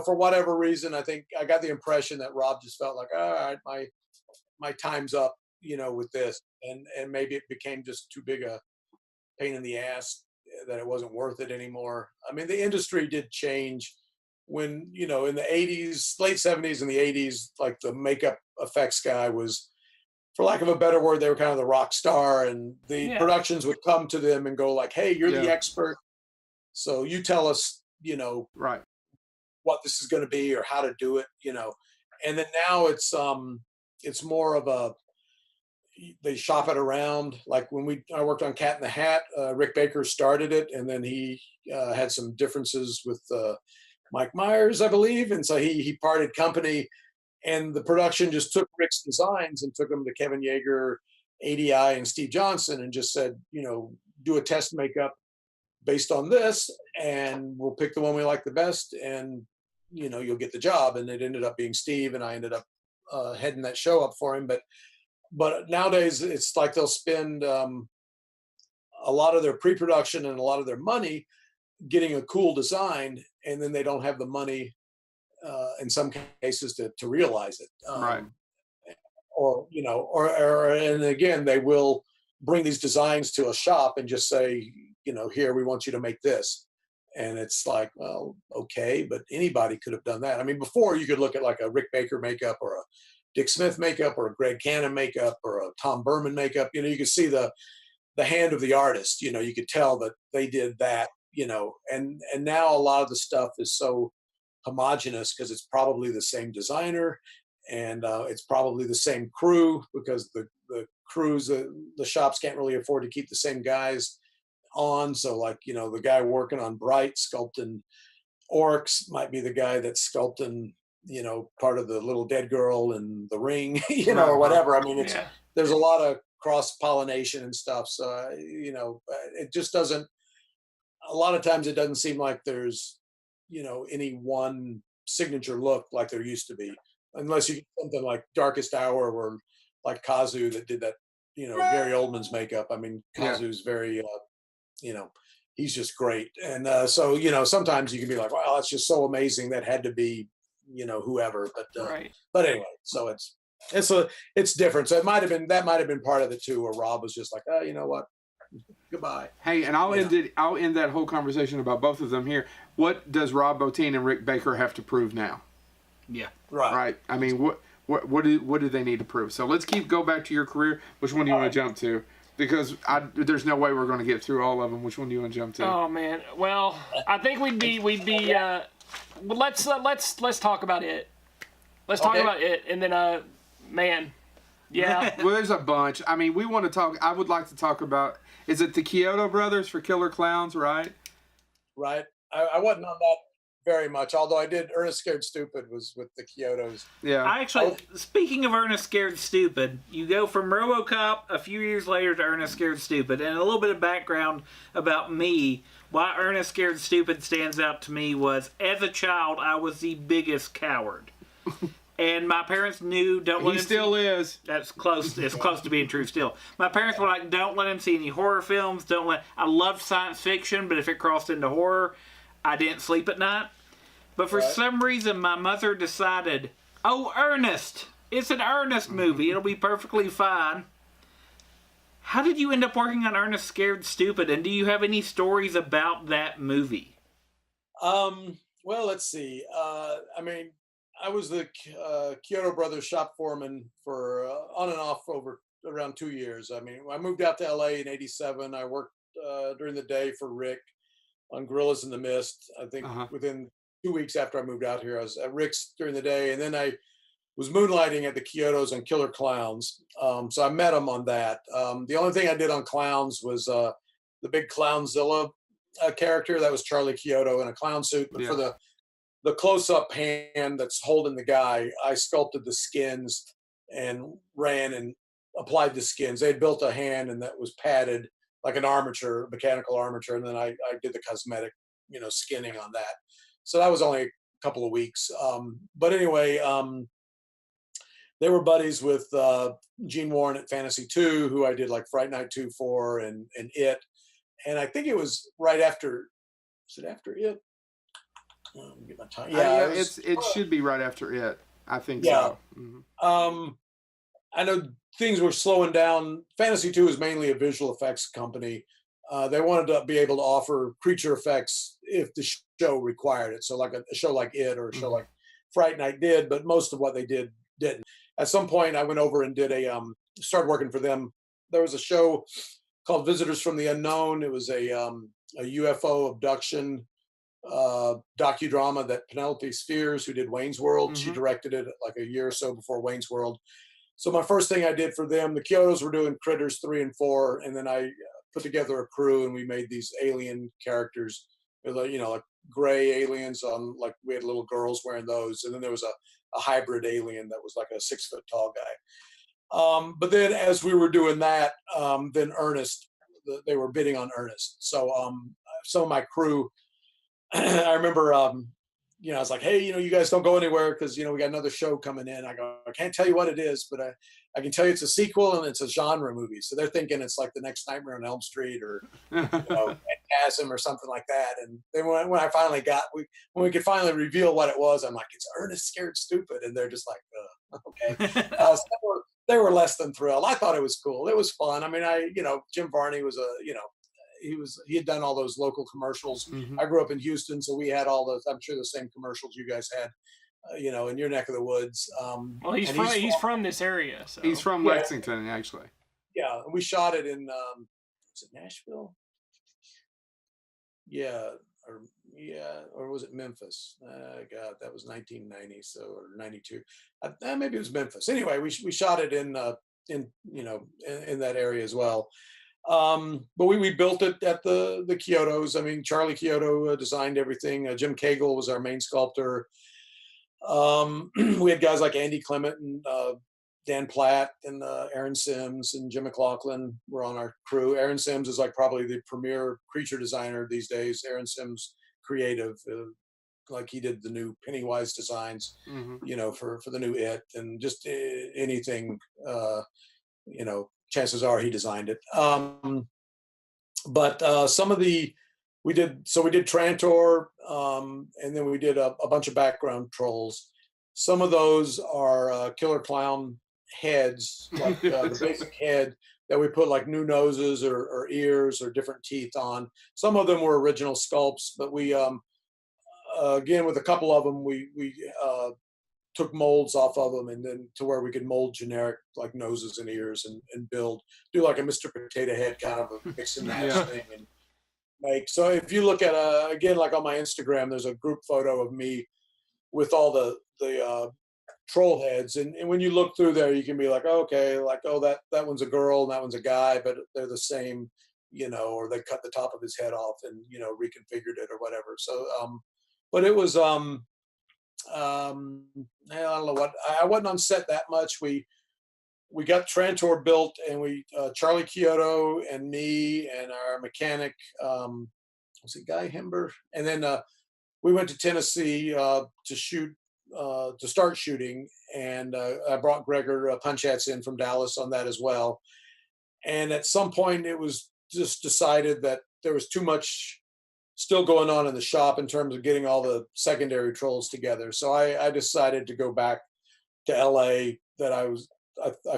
For whatever reason, I think I got the impression that Rob just felt like, all right, my time's up, with this. and maybe it became just too big a pain in the ass that it wasn't worth it anymore. I mean, the industry did change when, in the 80s, late 70s and the 80s, like the makeup effects guy was, for lack of a better word, they were kind of the rock star, and the productions would come to them and go like, hey, you're the expert. So you tell us, right, what this is going to be or how to do it, and then now it's more of a, they shop it around. Like when I worked on Cat in the Hat, Rick Baker started it, and then he had some differences with Mike Myers, I believe, and so he parted company, and the production just took Rick's designs and took them to Kevin Yeager, ADI, and Steve Johnson, and just said, do a test makeup based on this, and we'll pick the one we like the best, and you'll get the job. And it ended up being Steve, and I ended up heading that show up for him. But nowadays it's like they'll spend a lot of their pre-production and a lot of their money getting a cool design, and then they don't have the money in some cases to realize it. Right. Or and again, they will bring these designs to a shop and just say, here, we want you to make this. And it's like, well, okay, but anybody could have done that. I mean, before you could look at like a Rick Baker makeup or a Dick Smith makeup or a Greg Cannon makeup or a Tom Berman makeup, you could see the hand of the artist, you could tell that they did that, and now a lot of the stuff is so homogenous because it's probably the same designer, and it's probably the same crew, because the crews, the shops can't really afford to keep the same guys on. So like, the guy working on Bright sculpting orcs might be the guy that's sculpting, part of the little dead girl in The Ring, or whatever. I mean, there's a lot of cross pollination and stuff. So, it just doesn't, a lot of times it doesn't seem like there's, any one signature look like there used to be, unless you get something like Darkest Hour, or like Kazu that did that, Gary Oldman's makeup. I mean, Kazu's very, he's just great. And so, sometimes you can be like, wow, that's just so amazing. That had to be, whoever. But anyway, so it's different. So that might have been part of it too, where Rob was just like, oh, you know what? Goodbye. Hey, and I'll end that whole conversation about both of them here. What does Rob Bottin and Rick Baker have to prove now? Yeah. Right. I mean, what do they need to prove? So let's go back to your career. Which one do you want to jump to? Because there's no way we're going to get through all of them. Which one do you want to jump to? Oh man. Well, I think we'd be. Let's talk about it. Let's talk about it, and then man. Yeah. Well, there's a bunch. I mean, we want to talk. I would like to talk about. Is it the Kyoto brothers for Killer Clowns? Right. Right. I wasn't on that very much, although I did. Ernest Scared Stupid was with the Kyotos. Yeah. Speaking of Ernest Scared Stupid, you go from Robocop a few years later to Ernest Scared Stupid, and a little bit of background about me. Why Ernest Scared Stupid stands out to me was, as a child, I was the biggest coward. And my parents knew, don't let him He still is. That's close. It's close to being true still. My parents were like, don't let him see any horror films. I loved science fiction, but if it crossed into horror, I didn't sleep at night. But for some reason, my mother decided, oh, Ernest. It's an Ernest movie. It'll be perfectly fine. How did you end up working on Ernest Scared Stupid? And do you have any stories about that movie? Well, let's see. I mean, I was the Kyoto Brothers shop foreman for on and off over around 2 years. I mean, I moved out to LA in '87. I worked during the day for Rick on Gorillas in the Mist. I think within 2 weeks after I moved out here, I was at Rick's during the day, and then I was moonlighting at the Kyotos on Killer Clowns. So I met him on that. The only thing I did on Clowns was the big Clownzilla character. That was Charlie Kyoto in a clown suit. But for the close-up hand that's holding the guy, I sculpted the skins and ran and applied the skins. They had built a hand and that was padded like an armature, mechanical armature, and then I did the cosmetic, skinning on that. So that was only a couple of weeks. But anyway, they were buddies with Gene Warren at Fantasy 2, who I did like Fright Night 2 for, and It. And I think it was right after. Was it after It? Let me get my time. Yeah, it should be right after It. I think so. Mm-hmm. I know things were slowing down. Fantasy 2 is mainly a visual effects company. They wanted to be able to offer creature effects if the show required it. So like a show like It or a show like Fright Night did, but most of what they did didn't. At some point, I went over and did started working for them. There was a show called Visitors from the Unknown. It was a UFO abduction docudrama that Penelope Spheres, who did Wayne's World, she directed it like a year or so before Wayne's World. So my first thing I did for them, the Kyotos were doing Critters 3 and 4, and then I put together a crew and we made these alien characters, like gray aliens on, like we had little girls wearing those, and then there was a hybrid alien that was like a 6-foot tall guy. But then as we were doing that, then Ernest, they were bidding on Ernest. So some of my crew, I remember, I was like, hey, you guys don't go anywhere because, we got another show coming in. I go, I can't tell you what it is, but I can tell you it's a sequel and it's a genre movie. So they're thinking it's like the next Nightmare on Elm Street or, Phantasm or something like that. And then when I finally when we could finally reveal what it was, I'm like, it's Ernest Scared Stupid. And they're just like, okay. So they were less than thrilled. I thought it was cool. It was fun. I mean, Jim Varney was he had done all those local commercials. I grew up in Houston, so we had all those, I'm sure the same commercials you guys had, in your neck of the woods. Well, he's from this area. So. He's from Lexington, actually. Yeah, and we shot it in, was it Nashville? Yeah, or was it Memphis? God, that was 1990, or 92. Maybe it was Memphis. Anyway, we shot it in that area as well. But we built it at the Kyotos. I mean, Charlie Kyoto designed everything. Jim Cagle was our main sculptor. We had guys like Andy Clement and Dan Platt and Aaron Sims and Jim McLaughlin were on our crew. Aaron Sims is like probably the premier creature designer these days. Aaron Sims creative, like he did the new Pennywise designs, for the new It and just anything, chances are he designed it. But some of we did Trantor, and then we did a bunch of background trolls. Some of those are killer clown heads, like the basic head that we put like new noses or ears or different teeth on. Some of them were original sculpts, but we, again, with a couple of them, we took molds off of them, and then to where we could mold generic like noses and ears and do like a Mr. Potato Head kind of a mix and match thing and make. So if you look at again, like on my Instagram, there's a group photo of me with all the troll heads, and when you look through there, you can be like, okay, like, oh, that one's a girl and that one's a guy, but they're the same, or they cut the top of his head off and reconfigured it or whatever. So but it was I don't know what, I wasn't on set that much. We got Trantor built, and we Charlie Kyoto and me and our mechanic, was it Guy Hember? And then we went to Tennessee to start shooting, and I brought Gregor Punchatz in from Dallas on that as well. And at some point, it was just decided that there was too much still going on in the shop in terms of getting all the secondary trolls together. So I decided to go back to LA, that I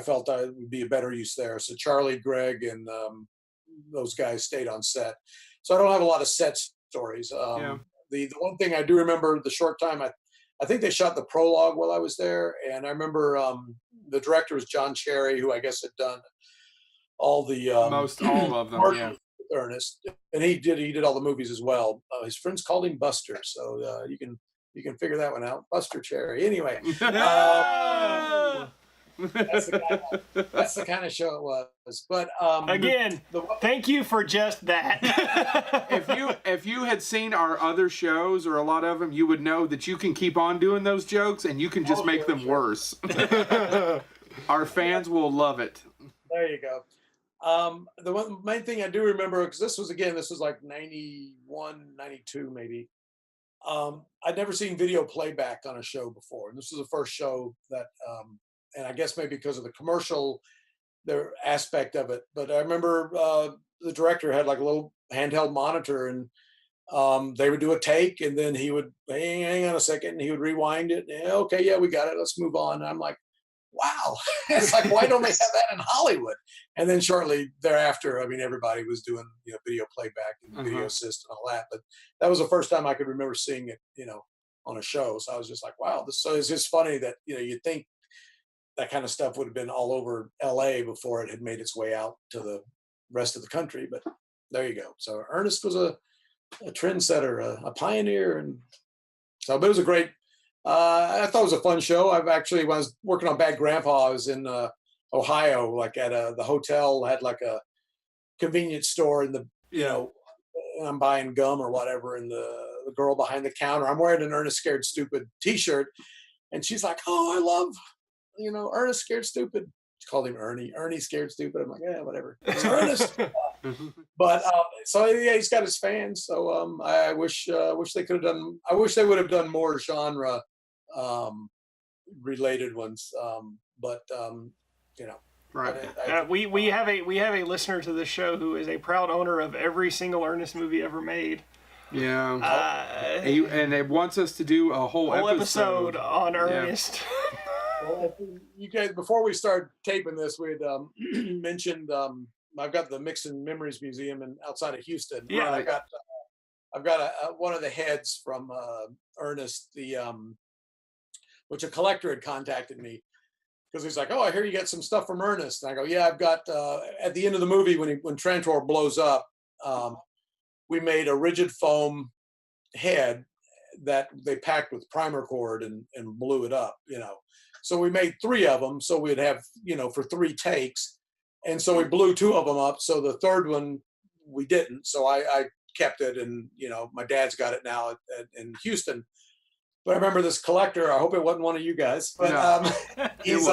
felt I would be a better use there. So Charlie, Greg, and those guys stayed on set. So I don't have a lot of set stories. The one thing I do remember, the short time, I think they shot the prologue while I was there. And I remember the director was John Cherry, who I guess had done all the most all of them, yeah. Ernest, and he did all the movies as well. His friends called him Buster, so you can figure that one out. Buster Cherry. Anyway, that's the kind of show it was. But again, thank you for just that. if you had seen our other shows, or a lot of them, you would know that you can keep on doing those jokes and you can just make them worse. Our fans will love it. There you go. The main thing I do remember, because this was like 91, 92 maybe. I'd never seen video playback on a show before. And this was the first show that, and I guess maybe because of the commercial, their aspect of it. But I remember the director had like a little handheld monitor, and they would do a take, and then he would hang on a second, and he would rewind it. And, okay, yeah, we got it. Let's move on. And I'm like, wow. It's like, why don't they have that in Hollywood? And then shortly thereafter, I mean, everybody was doing, video playback and video assist and all that. But that was the first time I could remember seeing it, on a show. So I was just like, wow. So it's just funny that, you'd think that kind of stuff would have been all over LA before it had made its way out to the rest of the country. But there you go. So Ernest was a trendsetter, a pioneer. And so, but it was a great, I thought it was a fun show. When I was working on Bad Grandpa, I was in Ohio, like at the hotel, had like a convenience store, and I'm buying gum or whatever, and the girl behind the counter, I'm wearing an Ernest Scared Stupid t-shirt, and she's like, oh, I love, Ernest Scared Stupid. She called him Ernie Scared Stupid. I'm like, yeah, whatever. It's Ernest. But so yeah, he's got his fans. So I wish they could have done. I wish they would have done more genre related ones. But right. We have a listener to this show who is a proud owner of every single Ernest movie ever made. Yeah. And it wants us to do a whole episode on Ernest. Well, you guys, before we start taping this, we'd mentioned I've got the Mixon Memories Museum outside of Houston. Yeah, I've got one of the heads from Ernest, which a collector had contacted me because he's like, oh, I hear you got some stuff from Ernest. And I go, yeah, I've got at the end of the movie when Trantor blows up, we made a rigid foam head that they packed with primer cord and blew it up, So we made 3 of them, so we'd have, for 3 takes. And so we blew 2 of them up. So the third one, we didn't. So I kept it, and, my dad's got it now in Houston. But I remember this collector, I hope it wasn't one of you guys, but no, he's,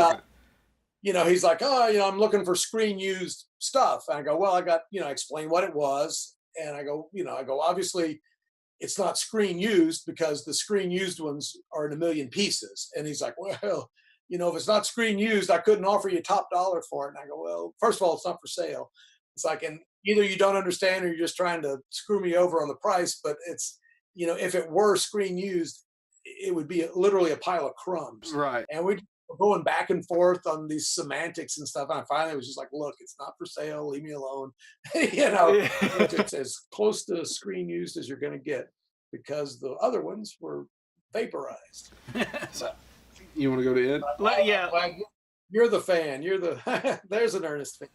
he's like, oh, I'm looking for screen used stuff. And I go, well, I got, explain what it was. And I go, obviously it's not screen used because the screen used ones are in 1 million pieces. And he's like, well, if it's not screen used, I couldn't offer you top dollar for it. And I go, well, first of all, it's not for sale. It's like, and either you don't understand or you're just trying to screw me over on the price. But it's, if it were screen used, it would be literally a pile of crumbs. Right. And we were going back and forth on these semantics and stuff. And I finally was just like, look, it's not for sale. Leave me alone. It's as close to screen used as you're going to get because the other ones were vaporized. So, you want to go to it? Yeah. You're the fan. There's an Ernest fan.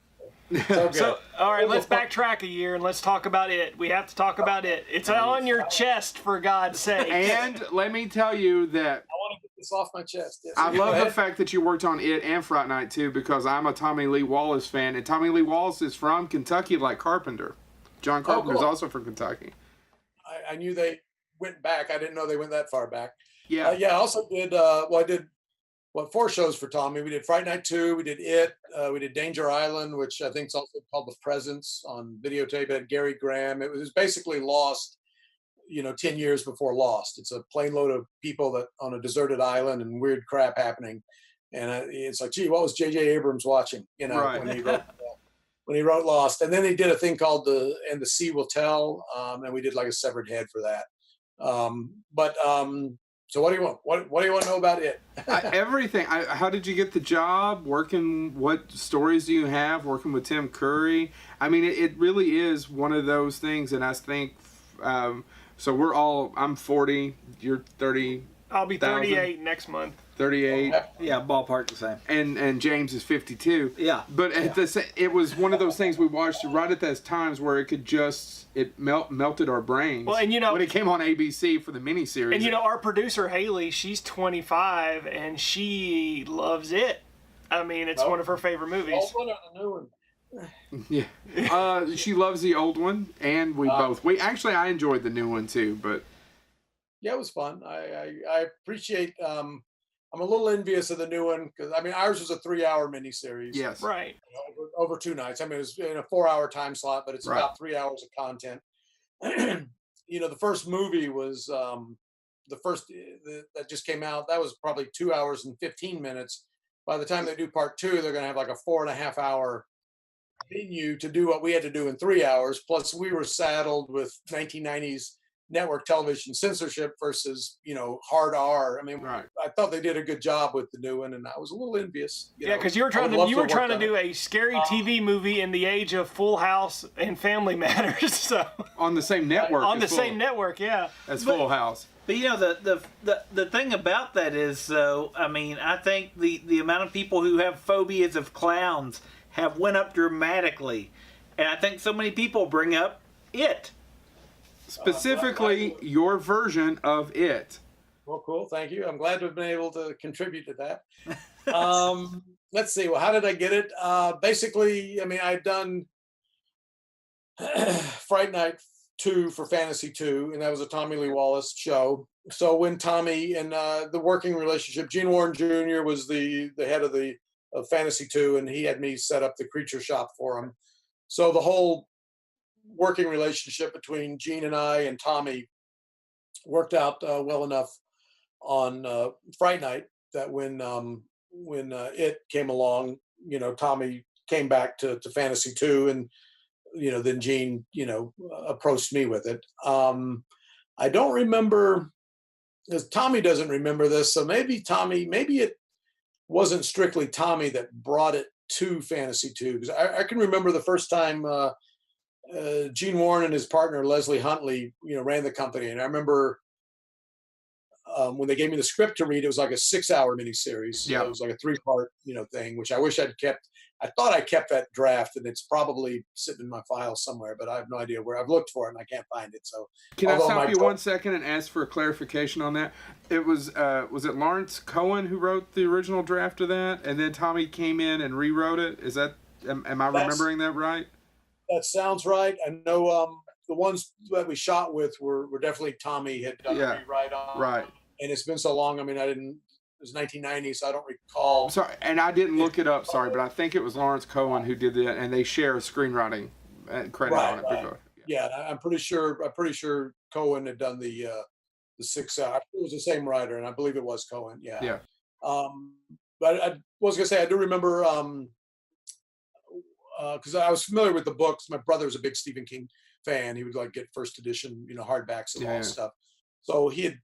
So, all right, let's backtrack a year and let's talk about it. We have to talk about it. It's on your chest, for God's sake. And let me tell you that I want to get this off my chest. Yes, I love the fact that you worked on it and Fright Night too, because I'm a Tommy Lee Wallace fan, and Tommy Lee Wallace is from Kentucky, like Carpenter. John Carpenter is also from Kentucky. I knew they went back. I didn't know they went that far back. Yeah. I also did. I did 4 shows for Tommy. We did Fright Night 2. We did It. We did Danger Island, which I think is also called The Presence on videotape. It had Gary Graham. It was basically Lost, 10 years before Lost. It's a plane load of people that on a deserted island and weird crap happening. And it's like, gee, what was J.J. Abrams watching? Right. when he wrote Lost. And then he did a thing called The Sea Will Tell, and we did like a severed head for that. So what do you want? What do you want to know about it? Everything. How did you get the job? What stories do you have working with Tim Curry? I mean, it really is one of those things, and I think, so I'm 40, you're 30. I'll be 38 next month. 38. Yeah, ballpark the same. And James is 52. Yeah. But it was one of those things we watched right at those times where it melted our brains. Well, and when it came on ABC for the miniseries. And our producer Haley, she's 25 and she loves it. I mean, it's one of her favorite movies. Old one or the new one? Yeah. She loves the old one, and I enjoyed the new one too, but yeah, it was fun. I appreciate. I'm a little envious of the new one because ours was a 3-hour miniseries. Yes, right. Over 2 nights. It was in a 4-hour time slot, but it's about 3 hours of content. The first movie was the first that just came out. That was probably 2 hours and 15 minutes. By the time they do part 2, they're going to have like a 4.5 hour venue to do what we had to do in 3 hours. Plus, we were saddled with 1990s network television censorship versus, hard R. I mean, Right. I thought they did a good job with the new one, and I was a little envious. Yeah, because you were trying to do a scary TV movie in the age of Full House and Family Matters. So On the same network. on the same network, yeah. As Full House. But the thing about that is, though, I mean, I think the amount of people who have phobias of clowns have went up dramatically, and I think so many people bring up It. Specifically, your version of It. Well, cool. Thank you. I'm glad to have been able to contribute to that. Let's see. Well, how did I get it? Basically, I mean, I'd done Fright Night 2 for Fantasy 2, and that was a Tommy Lee Wallace show. So when Tommy and the working relationship, Gene Warren Jr. was the head of Fantasy 2, and he had me set up the creature shop for him. So the whole working relationship between Gene and I and Tommy worked out well enough on Fright Night that when It came along, Tommy came back to Fantasy 2, and then Gene approached me with it. I don't remember, because Tommy doesn't remember this, so maybe it wasn't strictly Tommy that brought it to Fantasy 2, because I can remember the first time Gene Warren and his partner Leslie Huntley, ran the company, and I remember when they gave me the script to read, it was like a 6-hour miniseries. Yeah, it was like a 3-part, thing, which I wish I'd kept. I thought I kept that draft, and it's probably sitting in my file somewhere, but I have no idea where. I've looked for it and I can't find it. So, can I stop you 1 second and ask for a clarification on that? It was it Lawrence Cohen who wrote the original draft of that, and then Tommy came in and rewrote it? Is that am I remembering that right? That sounds right. I know the ones that we shot with were definitely Tommy had done a rewrite on. Right. And it's been so long. I mean, it was 1990, so I don't recall. Sorry, and I didn't look it up. Sorry, but I think it was Lawrence Cohen who did that, and they share a screenwriting credit on it. Right. Yeah, I'm pretty sure Cohen had done the 6 hour. It was the same writer, and I believe it was Cohen. Yeah. Yeah. But I was gonna say I do remember because I was familiar with the books. My brother was a big Stephen King fan. He would get first edition, hardbacks and all that stuff. So he had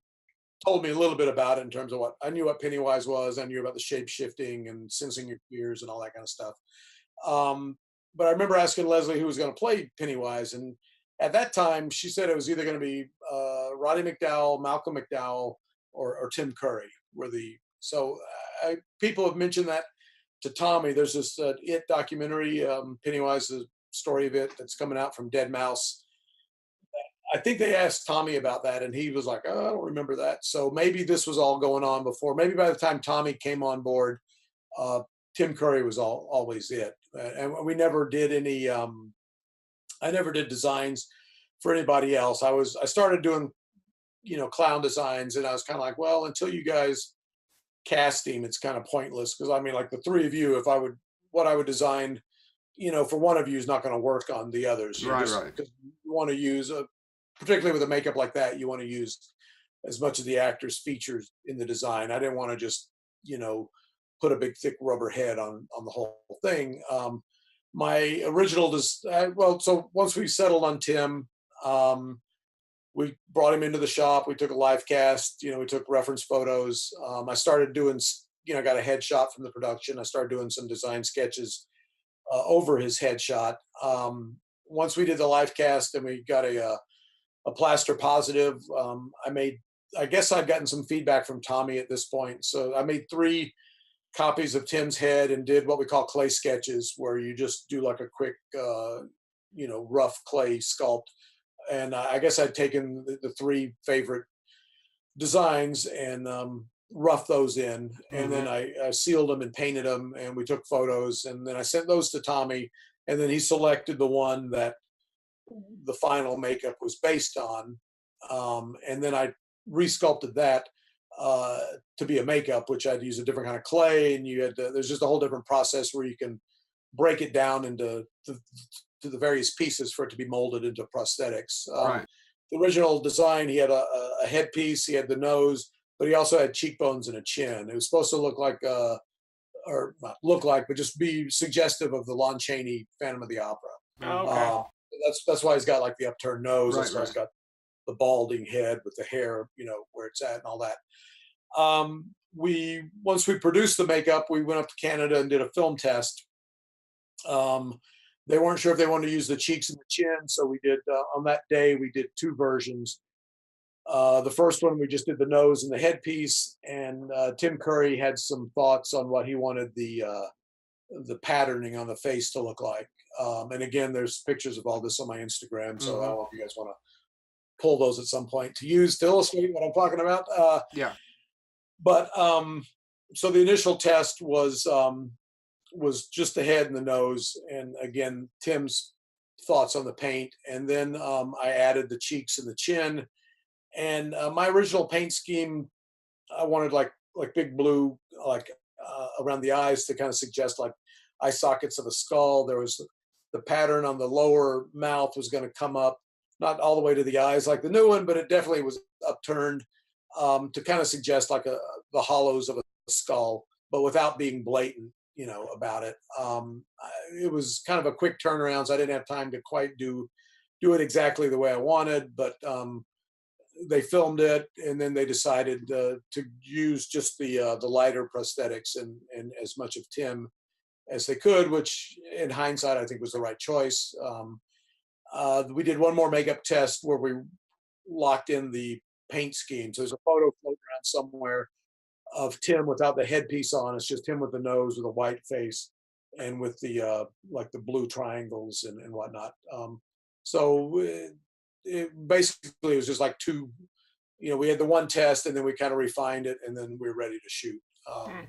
told me a little bit about it in terms of what I knew what Pennywise was. I knew about the shape shifting and sensing your fears and all that kind of stuff. But I remember asking Leslie who was going to play Pennywise, and at that time she said it was either going to be Roddy McDowall, Malcolm McDowell, or Tim Curry. People have mentioned that to Tommy. There's this It documentary, Pennywise, the story of It, that's coming out from Dead Mouse. I think they asked Tommy about that, and he was like, "Oh, I don't remember that." So maybe this was all going on before. Maybe by the time Tommy came on board, Tim Curry was always It, and we never did any. I never did designs for anybody else. I started doing, clown designs, and I was kind of like, well, until you guys cast him, it's kind of pointless, because I mean, like the three of you, what I would design, for one of you is not going to work on the others. Right. Because you want to use particularly with a makeup like that, you want to use as much of the actor's features in the design. I didn't want to just, put a big thick rubber head on the whole thing. My original so once we settled on Tim, we brought him into the shop. We took a live cast, we took reference photos. I started doing, got a headshot from the production. I started doing some design sketches over his headshot. Once we did the live cast and we got a plaster positive, I guess I'd gotten some feedback from Tommy at this point. So I made 3 copies of Tim's head and did what we call clay sketches, where you just do like a quick, rough clay sculpt. And I guess I'd taken the 3 favorite designs and roughed those in. And then I sealed them and painted them, and we took photos, and then I sent those to Tommy, and then he selected the one that the final makeup was based on. And then I resculpted that to be a makeup, which I'd use a different kind of clay, and there's just a whole different process where you can break it down into the various pieces for it to be molded into prosthetics. Right. The original design, he had a headpiece, he had the nose, but he also had cheekbones and a chin. It was supposed to look like, or not look like, but just be suggestive of the Lon Chaney Phantom of the Opera. Okay. That's why he's got like the upturned nose. Right, That's why he's got balding head with the hair, where it's at and all that. Once we produced the makeup, we went up to Canada and did a film test. They weren't sure if they wanted to use the cheeks and the chin, so we did on that day we did 2 versions. The first one we just did the nose and the headpiece, and Tim Curry had some thoughts on what he wanted the patterning on the face to look like. And again, there's pictures of all this on my Instagram, so I don't know if you guys want to pull those at some point to use to illustrate what I'm talking about. Yeah. But so the initial test was just the head and the nose, and again, Tim's thoughts on the paint, and then I added the cheeks and the chin. And my original paint scheme, I wanted like big blue, around the eyes to kind of suggest like eye sockets of a skull. There was the pattern on the lower mouth was going to come up, not all the way to the eyes like the new one, but it definitely was upturned to kind of suggest like the hollows of a skull, but without being blatant, about it. It was kind of a quick turnaround, so I didn't have time to quite do it exactly the way I wanted, but they filmed it, and then they decided to use just the lighter prosthetics and as much of Tim as they could, which in hindsight I think was the right choice. We did one more makeup test where we locked in the paint schemes. There's a photo floating around somewhere of Tim without the headpiece on. It's just him with the nose with a white face and with the like the blue triangles and whatnot. So it basically was just like 2, we had the one test and then we kind of refined it and then we were ready to shoot.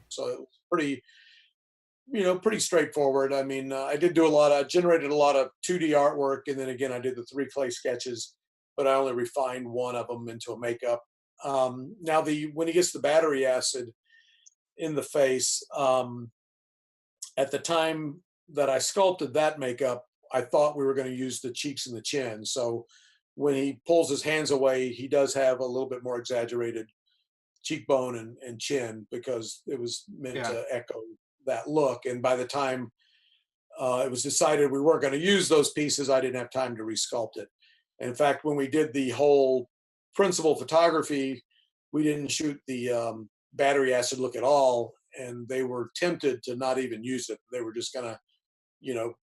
So it was pretty straightforward. I mean, I did do generated a lot of 2D artwork, and then again, I did the 3 clay sketches, but I only refined one of them into a makeup. Now when he gets the battery acid in the face, at the time that I sculpted that makeup, I thought we were going to use the cheeks and the chin. So when he pulls his hands away, he does have a little bit more exaggerated cheekbone and chin because it was meant to echo that look. And by the time it was decided we weren't going to use those pieces, I didn't have time to resculpt it. And in fact, when we did the whole principal photography, we didn't shoot the battery acid look at all, and they were tempted to not even use it. They were just going to,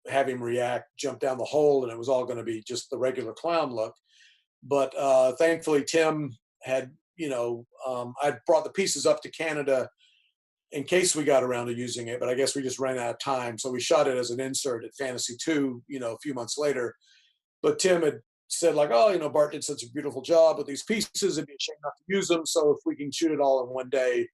have him jump down the hole, and it was all going to be just the regular clown look. But thankfully, Tim had, I'd brought the pieces up to Canada in case we got around to using it, but I guess we just ran out of time. So we shot it as an insert at Fantasy 2, a few months later. But Tim had said like, oh, Bart did such a beautiful job with these pieces, it'd be a shame not to use them. So if we can shoot it all in one day,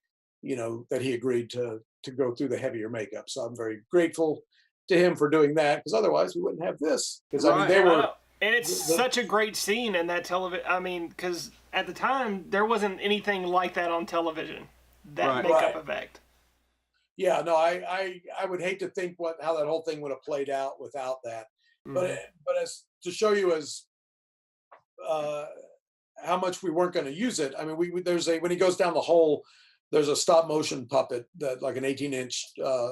that he agreed to go through the heavier makeup. So I'm very grateful to him for doing that, because otherwise we wouldn't have this. Because I mean, they were, and it's such a great scene in that television. I mean, because at the time there wasn't anything like that on television. That makeup effect. Yeah, no, I would hate to think how that whole thing would have played out without that. But as to show you how much we weren't going to use it. I mean, when he goes down the hole, there's a stop motion puppet that like an 18-inch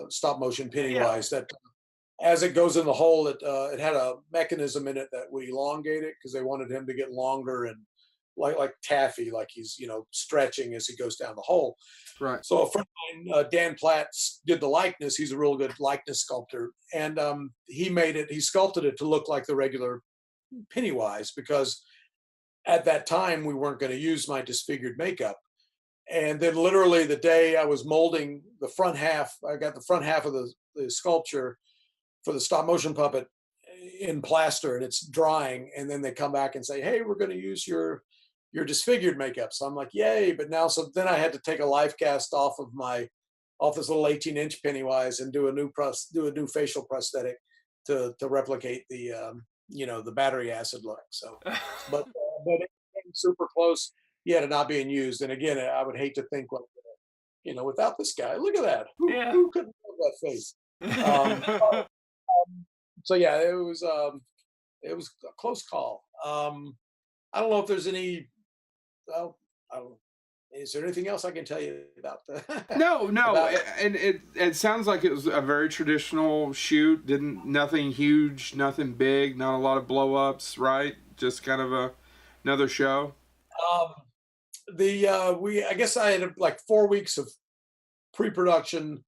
stop motion Pennywise that as it goes in the hole, it had a mechanism in it that would elongate it because they wanted him to get longer and like taffy, like he's stretching as he goes down the hole. Right. So a friend of mine, Dan Platt, did the likeness. He's a real good likeness sculptor, and he sculpted it to look like the regular Pennywise, because at that time we weren't going to use my disfigured makeup. And then literally the day I was molding the front half, I got the front half of the sculpture for the stop motion puppet in plaster, and it's drying. And then they come back and say, hey, we're going to use your disfigured makeup. So I'm like, yay. But so then I had to take a life cast off this little 18-inch Pennywise and do a new facial prosthetic to replicate the battery acid look. So, but it came super close. Yeah, to not being used. And again, I would hate to think like, without this guy, look at that. Who couldn't have that face? So yeah, it was a close call. I don't know if there's any. Well, I don't. Is there anything else I can tell you about that? No. And it sounds like it was a very traditional shoot. Nothing huge, nothing big, not a lot of blow ups, right? Just kind of a Another show? I guess I had like 4 weeks of pre-production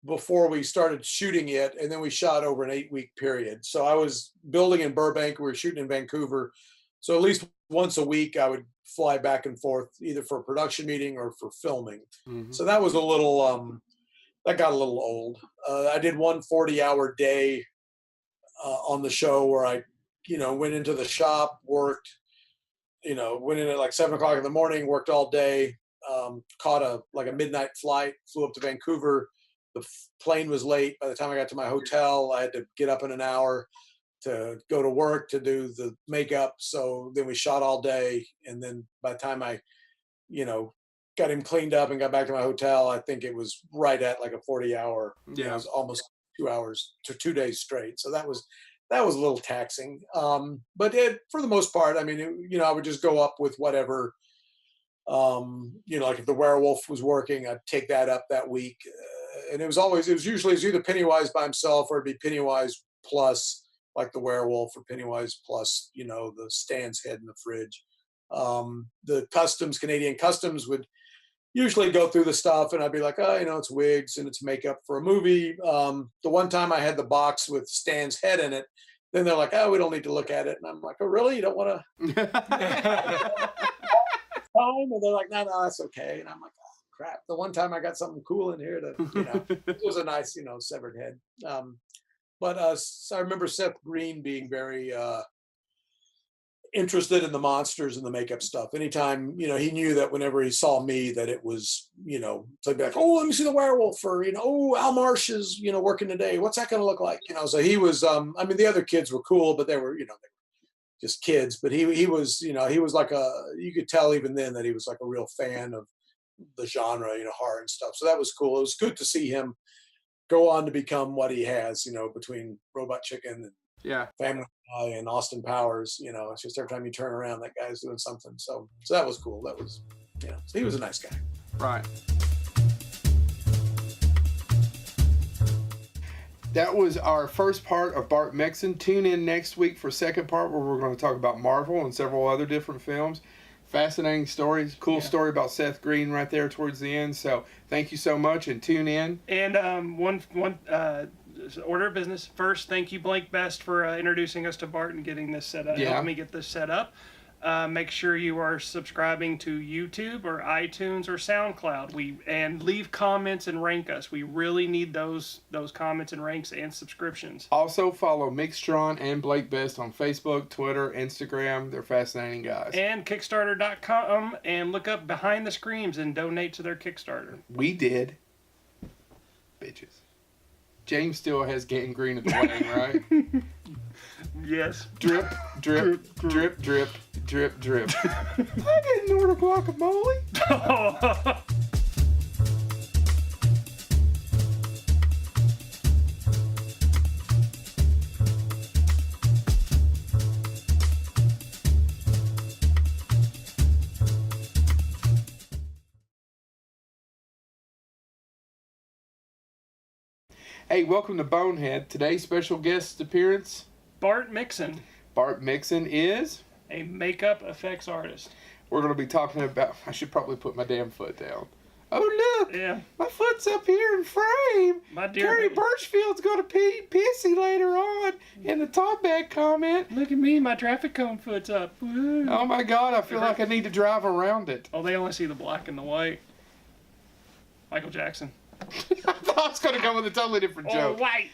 before we started shooting it, and then we shot over an 8-week period. So I was building in Burbank, we were shooting in Vancouver. So at least once a week I would fly back and forth either for a production meeting or for filming. Mm-hmm. So that was a little that got a little old. I did one 40-hour day on the show where I, went into the shop, worked, went in at like 7 o'clock in the morning, worked all day, caught a midnight flight, flew up to Vancouver. The plane was late. By the time I got to my hotel, I had to get up in an hour to go to work to do the makeup. So then we shot all day. And then by the time I, got him cleaned up and got back to my hotel, I think it was right at like a 40-hour. Yeah. It was almost 2 hours to 2 days straight. So that was a little taxing. But for the most part, I mean, I would just go up with whatever, like if the werewolf was working, I'd take that up that week. And it was usually either Pennywise by himself or it'd be Pennywise plus like the werewolf, or Pennywise plus, the Stan's head in the fridge. The Canadian Customs would usually go through the stuff and I'd be like, it's wigs and it's makeup for a movie. The one time I had the box with Stan's head in it, then they're like, we don't need to look at it. And I'm like, oh, really? You don't want to? And they're like, no, that's okay. And I'm like, oh, crap. The one time I got something cool in here that, it was a nice, severed head. But I remember Seth Green being very interested in the monsters and the makeup stuff. Anytime, he knew that whenever he saw me that it was, so he'd be like, oh, let me see the werewolf, or, oh, Al Marsh is, working today. What's that going to look like? So he was, the other kids were cool, but they were, they were just kids. But he was, he was like you could tell even then that he was like a real fan of the genre, horror and stuff. So that was cool. It was good to see him go on to become what he has, between Robot Chicken and Family Guy and Austin Powers. It's just every time you turn around, that guy's doing something. So that was cool. That was, so he was a nice guy. Right. That was our first part of Bart Mixon. Tune in next week for second part where we're going to talk about Marvel and several other different films. Fascinating stories. Cool story about Seth Green right there towards the end. So thank you so much and tune in. And one order of business. First, thank you, Blake Best, for introducing us to Bart and getting this set up. Helping me get this set up. Make sure you are subscribing to YouTube or iTunes or SoundCloud. And leave comments and rank us. We really need those comments and ranks and subscriptions. Also follow Mixtron and Blake Best on Facebook, Twitter, Instagram. They're fascinating guys. And Kickstarter.com, and look up Behind the Screams and donate to their Kickstarter. We did. Bitches. James still has gangrene at the wedding, right? Yes. Drip, drip, drip, drip, drip, drip. I didn't order guacamole. Hey, welcome to Bonehead. Today's special guest appearance, Bart Mixon. Bart Mixon is a makeup effects artist. We're going to be talking about, I should probably put my damn foot down. Oh, look. Yeah. My foot's up here in frame. My dear Carrie baby. Birchfield's going to pee pissy later on in the top bag comment. Look at me, my traffic cone foot's up. Woo. Oh, my God. I feel like I need to drive around it. Oh, they only see the black and the white. Michael Jackson. I thought I was going to go with a totally different joke. Oh, white.